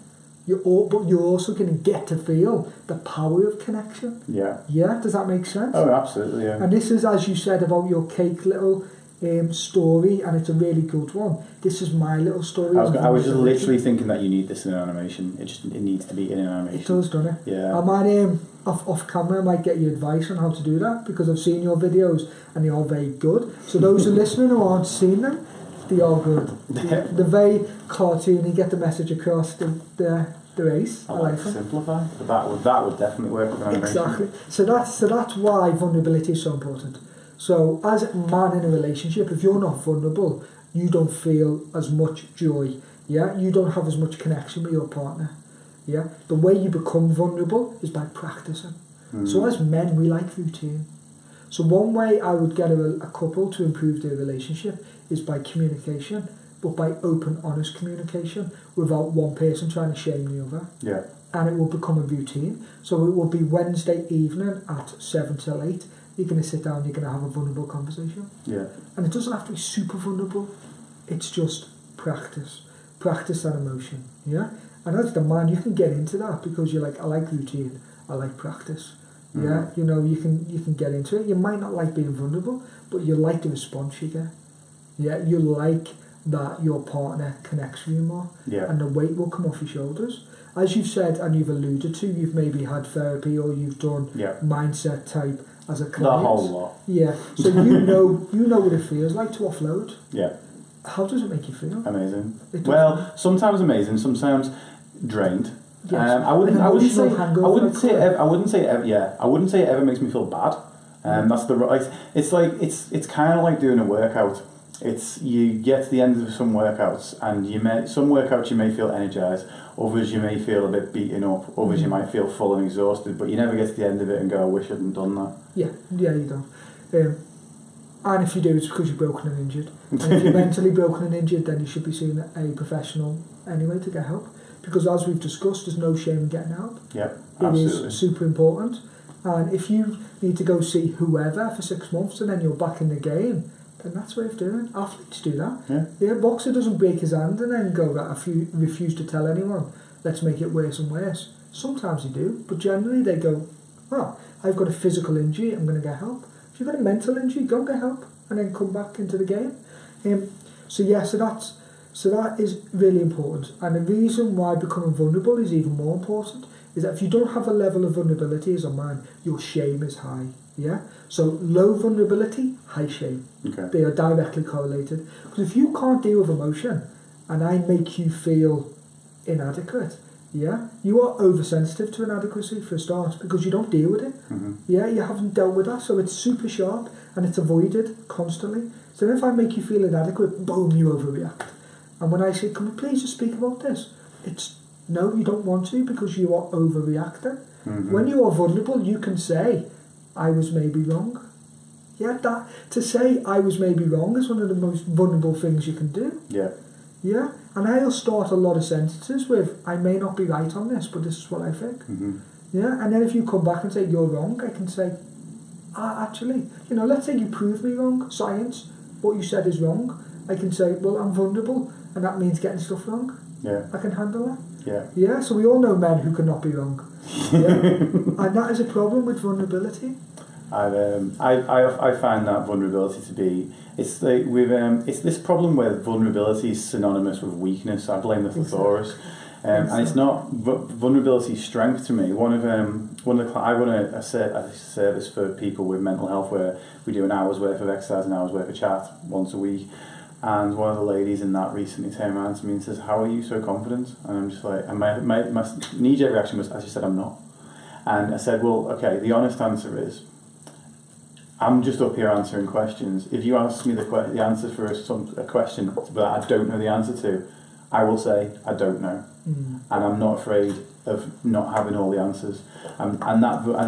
But you're also going to get to feel the power of connection. Yeah. Yeah, does that make sense? Oh, absolutely, yeah. And this is, as you said, about your cake little story, and it's a really good one. This is my little story. I was just literally thinking that you need this in an animation. It needs to be in an animation. It does, doesn't it? Yeah. I might, off camera, I might get you advice on how to do that, because I've seen your videos and they are very good. So those who are listening who aren't seeing them, they are good. They're very cartoony, get the message across. The race. I like to simplify, but that would definitely work with animation. Exactly. So that's why vulnerability is so important. So as a man in a relationship, if you're not vulnerable, you don't feel as much joy. Yeah, you don't have as much connection with your partner. Yeah, the way you become vulnerable is by practicing. So as men, we like routine. So one way I would get a couple to improve their relationship is by communication, but by open, honest communication, without one person trying to shame the other. Yeah. And it will become a routine. So it will be Wednesday evening at 7 till 8. You're going to sit down, you're going to have a vulnerable conversation. Yeah. And it doesn't have to be super vulnerable. It's just practice. Practice that emotion. Yeah? And as the man, you can get into that because you're like, I like routine, I like practice. Yeah, you know, you can get into it. You might not like being vulnerable, but you like the response you get. Yeah, you like that your partner connects with you more, and the weight will come off your shoulders. As you've said and you've alluded to, you've maybe had therapy or you've done mindset type as a client. The whole lot. Yeah, so you know what it feels like to offload. Yeah. How does it make you feel? Amazing. Well, sometimes amazing, sometimes drained. Yes. I wouldn't say it ever makes me feel bad. That's the right. It's kind of like doing a workout. It's you get to the end of some workouts, and some workouts you may feel energized, others you may feel a bit beaten up, others you might feel full and exhausted, but you never get to the end of it and go, I wish I hadn't done that. Yeah, you don't. And if you do, it's because you're broken and injured. And if you're mentally broken and injured, then you should be seeing a professional anyway to get help. Because as we've discussed, there's no shame in getting help. Yeah, absolutely. It is super important. And if you need to go see whoever for 6 months and then you're back in the game, then that's what you're doing. Athletes do that. Yeah. A boxer doesn't break his hand and then go, refuse to tell anyone, let's make it worse and worse. Sometimes they do, but generally they go, I've got a physical injury, I'm going to get help. If you've got a mental injury, go and get help and then come back into the game. So that is really important. And the reason why becoming vulnerable is even more important is that if you don't have a level of vulnerability as a man, your shame is high. Yeah? So low vulnerability, high shame. Okay. They are directly correlated. Because if you can't deal with emotion and I make you feel inadequate, you are oversensitive to inadequacy for a start because you don't deal with it. Yeah, you haven't dealt with that, so it's super sharp and it's avoided constantly. So then if I make you feel inadequate, boom, you overreact. And when I say, can we please just speak about this? It's, no, you don't want to because you are overreacting. When you are vulnerable, you can say, I was maybe wrong. Yeah, to say I was maybe wrong is one of the most vulnerable things you can do. Yeah. Yeah, and I'll start a lot of sentences with, I may not be right on this, but this is what I think. Yeah, and then if you come back and say, you're wrong, I can say, actually, let's say you prove me wrong, science, what you said is wrong. I can say, well, I'm vulnerable, and that means getting stuff wrong. Yeah. I can handle that. Yeah. Yeah, so we all know men who cannot be wrong. And that is a problem with vulnerability. I find that vulnerability to be, it's like it's this problem where vulnerability is synonymous with weakness. I blame the thesaurus. And it's not vulnerability is strength to me. I run a service for people with mental health where we do an hour's worth of exercise, an hour's worth of chat once a week. And one of the ladies in that recently turned around to me and says, how are you so confident? And I'm just like, and my knee-jerk reaction was, as you said, I'm not. And I said, well, okay, the honest answer is, I'm just up here answering questions. If you ask me the answer for a question that I don't know the answer to, I will say, I don't know. And I'm not afraid of not having all the answers. And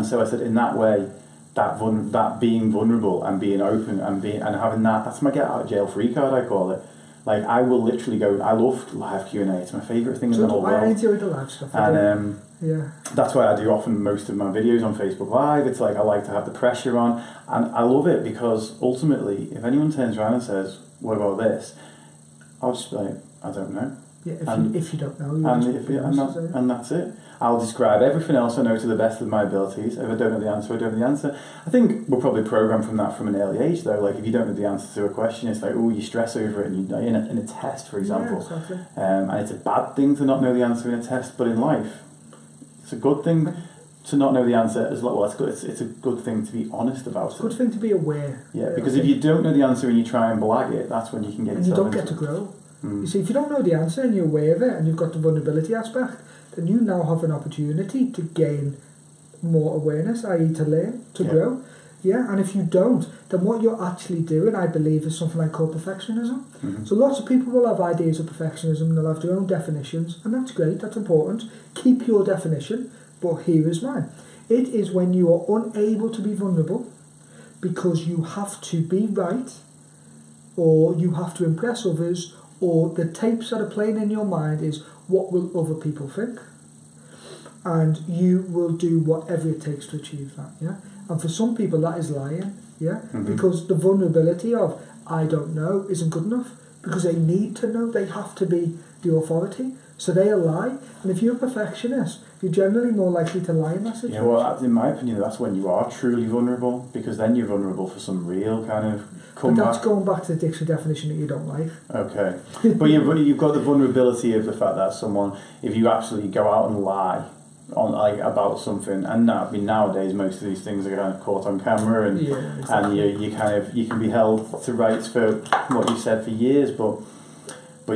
so I said, in that way, that being vulnerable and being open and having that's my get out of jail free card, I call it. Like, I will literally go, I love live Q&A, it's my favourite thing in the whole world. I enjoy the live stuff. And that's why I do often most of my videos on Facebook Live. It's like I like to have the pressure on, and I love it because ultimately, if anyone turns around and says, what about this? I'll just be like, I don't know. Yeah, And- if you don't know, and that's it. I'll describe everything else I know to the best of my abilities. If I don't know the answer, I don't know the answer. I think we're probably programmed from that from an early age, though. Like, if you don't know the answer to a question, it's like, oh, you stress over it, and you in a test, for example. Yeah, exactly. And it's a bad thing to not know the answer in a test, but in life, it's a good thing to not know the answer as well. It's good. It's a good thing to be honest about It's a good thing to be aware. Yeah, because if you don't know the answer and you try and blag it, that's when you can get and you yourself don't get to grow. Mm. You see, if you don't know the answer and you're aware of it and you've got the vulnerability aspect, then you now have an opportunity to gain more awareness, i.e. to learn, to grow. Yeah, and if you don't, then what you're actually doing, I believe, is something I call perfectionism. Mm-hmm. So lots of people will have ideas of perfectionism and they'll have their own definitions, and that's great, that's important. Keep your definition, but here is mine. It is when you are unable to be vulnerable because you have to be right, or you have to impress others, or the tapes that are playing in your mind is what will other people think, and you will do whatever it takes to achieve that. Yeah, and for some people that is lying. Yeah, because the vulnerability of I don't know isn't good enough, because they need to know, they have to be the authority, so they'll lie. And if you're a perfectionist, you're generally more likely to lie in that situation. Yeah, well, in my opinion, that's when you are truly vulnerable, because then you're vulnerable for some real kind of But that's going back to the dictionary definition that you don't like. Okay. But you've got the vulnerability of the fact that someone, if you absolutely go out and lie on about something, and nowadays most of these things are kind of caught on camera, and and you can be held to rights for what you said for years, but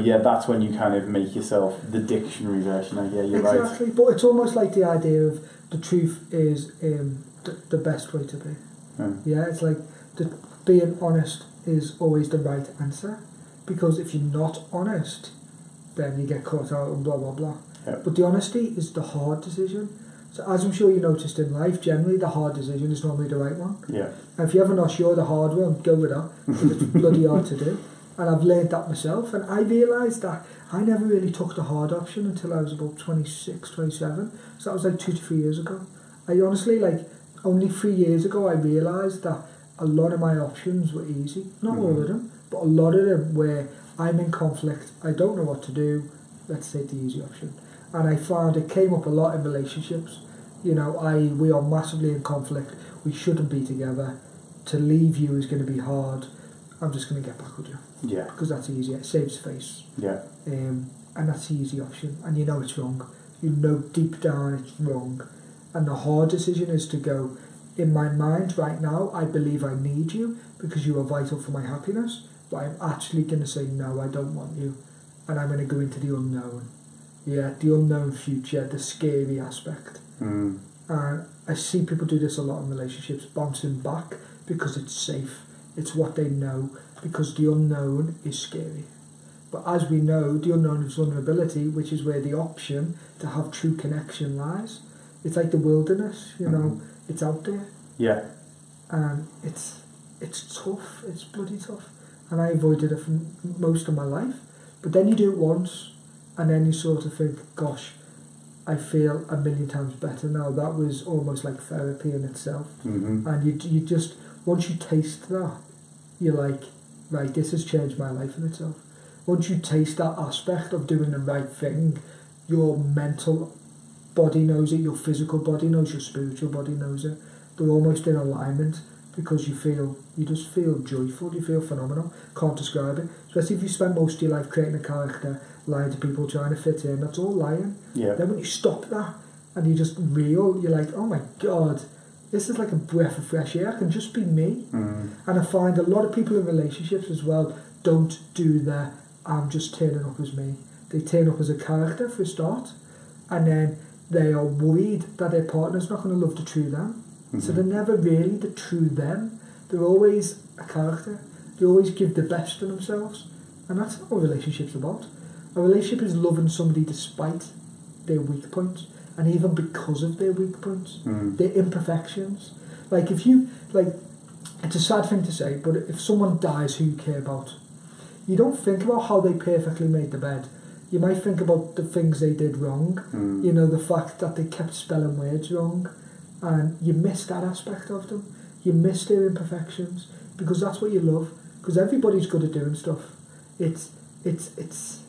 yeah, that's when you kind of make yourself the dictionary version. You're right. Exactly, but it's almost like the idea of the truth is the best way to be. Yeah, it's like being honest is always the right answer, because if you're not honest, then you get caught out and blah blah blah. Yep. But the honesty is the hard decision. So as I'm sure you noticed in life, generally the hard decision is normally the right one. Yeah. And if you're ever not sure the hard one, go with that, because it's bloody hard to do. And I've learned that myself, and I realised that I never really took the hard option until I was about 26, 27. So that was like 2 to 3 years ago. I honestly, only 3 years ago, I realised that a lot of my options were easy. Not all of them, but a lot of them where I'm in conflict, I don't know what to do, let's take the easy option. And I found it came up a lot in relationships. We are massively in conflict, we shouldn't be together, to leave you is going to be hard, I'm just going to get back with you. Yeah. Because that's easier, it saves face. Yeah. And that's the easy option, and you know it's wrong. You know deep down it's wrong. And the hard decision is to go, in my mind right now, I believe I need you because you are vital for my happiness, but I'm actually going to say, no, I don't want you. And I'm going to go into the unknown. Yeah, the unknown future, the scary aspect. And I see people do this a lot in relationships, bouncing back because it's safe. It's what they know, because the unknown is scary. But as we know, the unknown is vulnerability, which is where the option to have true connection lies. It's like the wilderness, it's out there. Yeah. And it's tough, it's bloody tough. And I avoided it for most of my life. But then you do it once, and then you sort of think, gosh, I feel a million times better now. That was almost like therapy in itself. And you just, once you taste that, you're like, right, this has changed my life in itself. Once you taste that aspect of doing the right thing, your mental body knows it, your physical body knows, your spiritual body knows it. They're almost in alignment, because you just feel joyful, you feel phenomenal. Can't describe it. Especially if you spend most of your life creating a character, lying to people, trying to fit in, that's all lying. Yeah. Then when you stop that and you're just real, you're like, oh my God, this is like a breath of fresh air, I can just be me. And I find a lot of people in relationships as well don't do the I'm just turning up as me. They turn up as a character for a start, and then they are worried that their partner's not going to love the true them. So they're never really the true them. They're always a character. They always give the best of themselves. And that's not what a relationship's about. A relationship is loving somebody despite their weak points, and even because of their weak points, their imperfections. Like if you, it's a sad thing to say, but if someone dies who you care about, you don't think about how they perfectly made the bed. You might think about the things they did wrong, the fact that they kept spelling words wrong, and you miss that aspect of them. You miss their imperfections, because that's what you love, because everybody's good at doing stuff. It's it's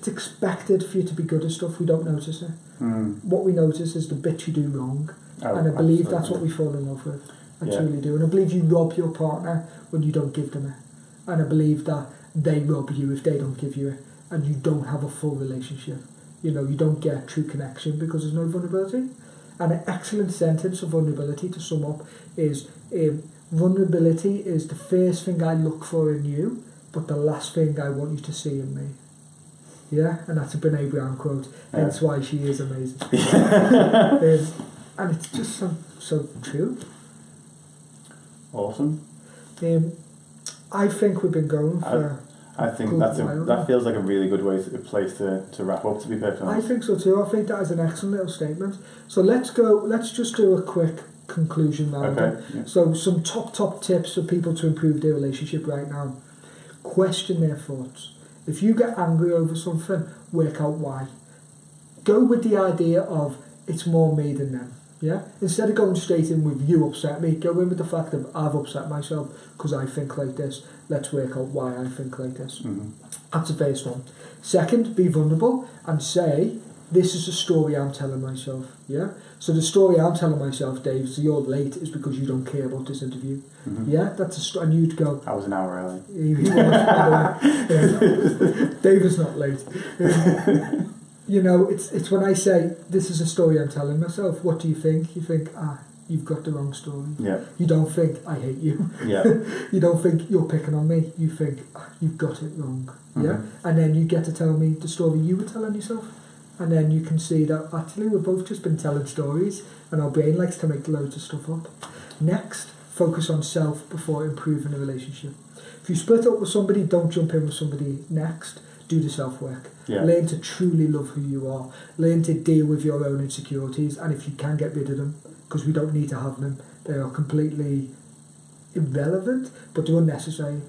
expected for you to be good at stuff. We don't notice it. Mm. What we notice is the bits you do wrong, Oh, and I believe absolutely. that's what we fall in love with. I Yeah. truly do, and I believe you rob your partner when you don't give them it, and I believe that they rob you if they don't give you it, and you don't have a full relationship. You know, you don't get true connection because there's no vulnerability. And an excellent sentence of vulnerability to sum up is, vulnerability is the first thing I look for in you, but the last thing I want you to see in me. Yeah, and that's a Brené Brown quote, hence why she is amazing. And it's just so true. Awesome. I think we've been going for... I think good that feels like a really good place to wrap up, to be perfectly honest. I think so too. I think that is an excellent little statement. So let's just do a quick conclusion round. Okay. Yeah. So some top tips for people to improve their relationship right now. Question their thoughts. If you get angry over something, work out why. Go with the idea of it's more me than them. Yeah. Instead of going straight in with you upset me, go in with the fact of I've upset myself because I think like this. Let's work out why I think like this. Mm-hmm. That's the first one. Second, be vulnerable and say, this is the story I'm telling myself. Yeah. So the story I'm telling myself, Dave, is you're late is because you don't care about this interview. Mm-hmm. Yeah. That's a story. And you'd go, I was an hour early. he was, by the way. Dave is not late. You know, it's when I say, this is a story I'm telling myself, what do you think? You think, you've got the wrong story. Yeah. You don't think, I hate you. Yeah. You don't think you're picking on me. You think, you've got it wrong. Mm-hmm. Yeah. And then you get to tell me the story you were telling yourself. And then you can see that actually we've both just been telling stories and our brain likes to make loads of stuff up. Next, focus on self before improving a relationship. If you split up with somebody, don't jump in with somebody next. Do the self-work. Yeah. Learn to truly love who you are. Learn to deal with your own insecurities, and if you can, get rid of them, because we don't need to have them. They are completely irrelevant, but they're unnecessary.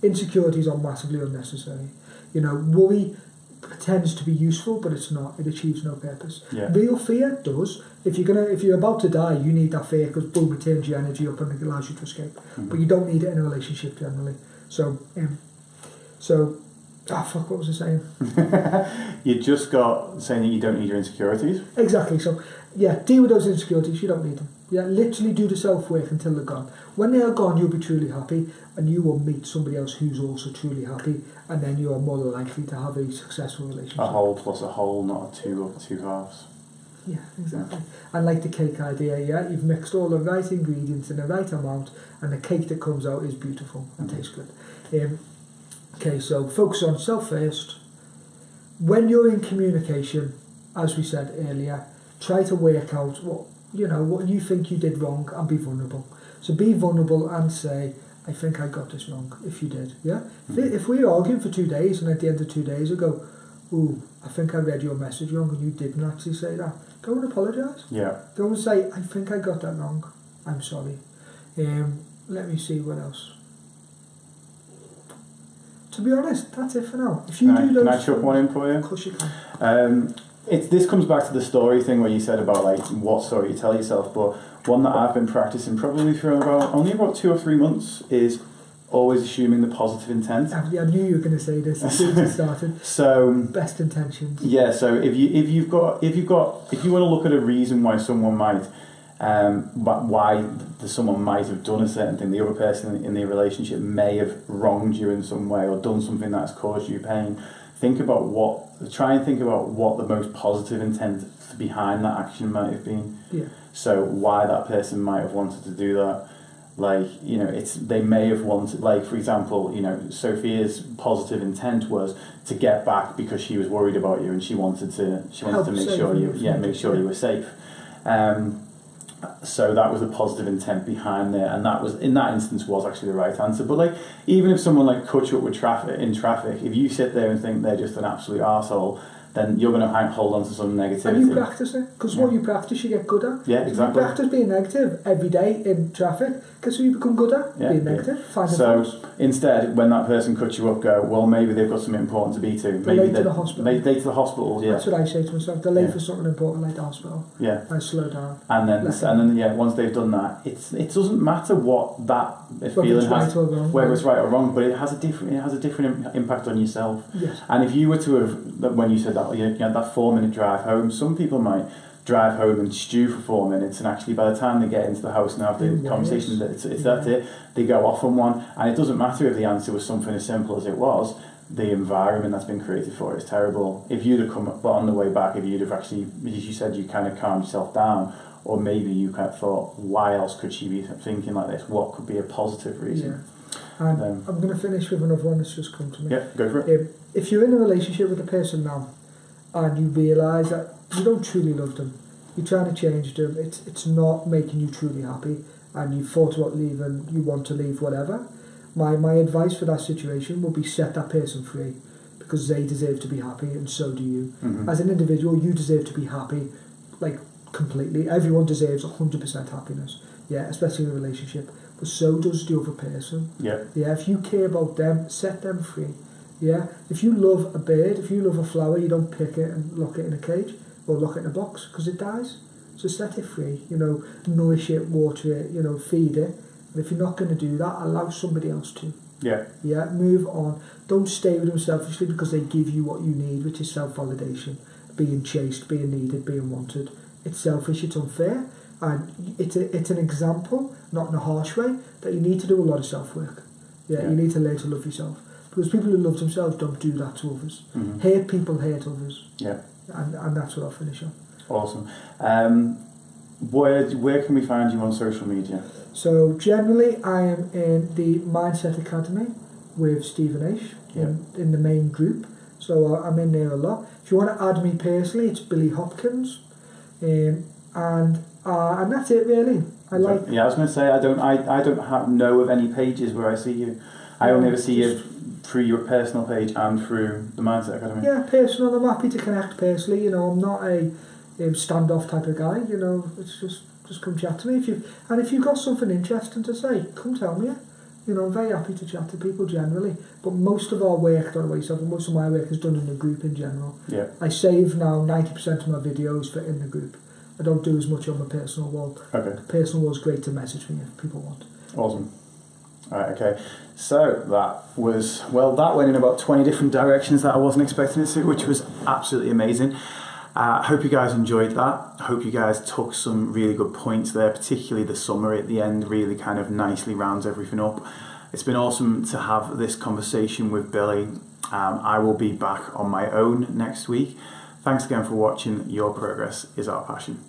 Insecurities are massively unnecessary. You know, worry pretends to be useful, but it's not. It achieves no purpose. Yeah. Real fear does. If you're about to die, you need that fear because boom, it turns your energy up and it allows you to escape. Mm-hmm. But you don't need it in a relationship generally. So fuck, what was I saying? You just got saying that you don't need your insecurities. Exactly. So, yeah, deal with those insecurities. You don't need them. Yeah, literally do the self-work until they're gone. When they are gone, you'll be truly happy, and you will meet somebody else who's also truly happy, and then you are more likely to have a successful relationship. A whole plus a whole, not a two or two halves. Yeah, exactly. And like the cake idea, yeah, you've mixed all the right ingredients in the right amount, and the cake that comes out is beautiful and tastes good. Okay, so focus on self first. When you're in communication, as we said earlier, try to work out what you think you did wrong and be vulnerable. So be vulnerable and say, I think I got this wrong, if you did. Yeah. Mm-hmm. If we're arguing for 2 days and at the end of 2 days I go, ooh, I think I read your message wrong and you didn't actually say that, go and apologise. Yeah. Go and say, I think I got that wrong. I'm sorry. Let me see what else. To be honest, that's it for now. If you Can I chuck one in for you? Of course you can. This comes back to the story thing where you said about like what story you tell yourself, but one that I've been practicing probably for only about 2 or 3 months is always assuming the positive intent. I knew you were going to say this as soon as it started. So best intentions. Yeah. So if you want to look at a reason why someone might. Someone might have done a certain thing, the other person in the relationship may have wronged you in some way or done something that's caused you pain. Try and think about what the most positive intent behind that action might have been. Yeah. So why that person might have wanted to do that. Like, they may have wanted, like, for example, Sophia's positive intent was to get back because she was worried about you and she wanted to make sure you were safe. So that was the positive intent behind there, and that was, in that instance, was actually the right answer. But like, even if someone like cuts you up with in traffic, if you sit there and think they're just an absolute arsehole, then you're going to hold on to some negativity. And you practice it, because what you practice, you get good at. Yeah, exactly. You practice being negative every day in traffic, because you become good at being negative. So instead, when that person cuts you up, go, well, maybe they've got something important to be to. They're late to the hospital. Late to the hospital, yeah. That's what I say to myself. They're late for something important, like the hospital. Yeah. I slow down. And then, once they've done that, it doesn't matter what that feeling has, whether it's right or wrong, but it has a different impact on yourself. Yes. And if you were to have, when you said that, you had that 4-minute drive home, some people might drive home and stew for 4 minutes, and actually by the time they get into the house and have the conversation, that's it, they go off on one. And it doesn't matter if the answer was something as simple as it was, the environment that's been created for it is terrible. If you'd have come up on the way back, if you'd have actually, as you said, you kind of calmed yourself down, or maybe you kind of thought, why else could she be thinking like this? What could be a positive reason? Yeah. And I'm going to finish with another one that's just come to me. Yeah, go for it. If you're in a relationship with a person now, and you realise that you don't truly love them, you're trying to change them, it's not making you truly happy, and you've thought about leaving, you want to leave, whatever, my advice for that situation would be set that person free, because they deserve to be happy, and so do you. Mm-hmm. As an individual, you deserve to be happy, like, completely. Everyone deserves 100% happiness, yeah, especially in a relationship, but so does the other person. Yeah. If you care about them, set them free. Yeah, if you love a bird, if you love a flower, you don't pick it and lock it in a cage or lock it in a box, because it dies. So set it free, nourish it, water it, feed it. And if you're not going to do that, allow somebody else to. Yeah. Yeah, move on. Don't stay with them selfishly because they give you what you need, which is self-validation, being chased, being needed, being wanted. It's selfish, it's unfair, and it's an example, not in a harsh way, that you need to do a lot of self-work. Yeah, you need to learn to love yourself. Because people who love themselves don't do that to others. Mm-hmm. Hate people hate others. Yeah. And that's what I'll finish on. Awesome. Where can we find you on social media? So generally I am in the Mindset Academy with Stephen H. in the main group. So I'm in there a lot. If you want to add me personally, it's Billy Hopkins. And that's it really. I was going to say I don't know of any pages where I see you. I only ever see you through your personal page and through the Mindset Academy. Yeah, personal. I'm happy to connect personally. I'm not a standoff type of guy. It's just come chat to me. If you've got something interesting to say, come tell me. I'm very happy to chat to people generally. But most of our work, most of my work is done in the group in general. Yeah. I save now 90% of my videos for in the group. I don't do as much on my personal wall. Okay. The personal wall is great to message me if people want. Awesome. Alright, okay. So that went in about 20 different directions that I wasn't expecting it to, which was absolutely amazing. I hope you guys enjoyed that. I hope you guys took some really good points there, particularly the summary at the end really kind of nicely rounds everything up. It's been awesome to have this conversation with Billy. I will be back on my own next week. Thanks again for watching. Your progress is our passion.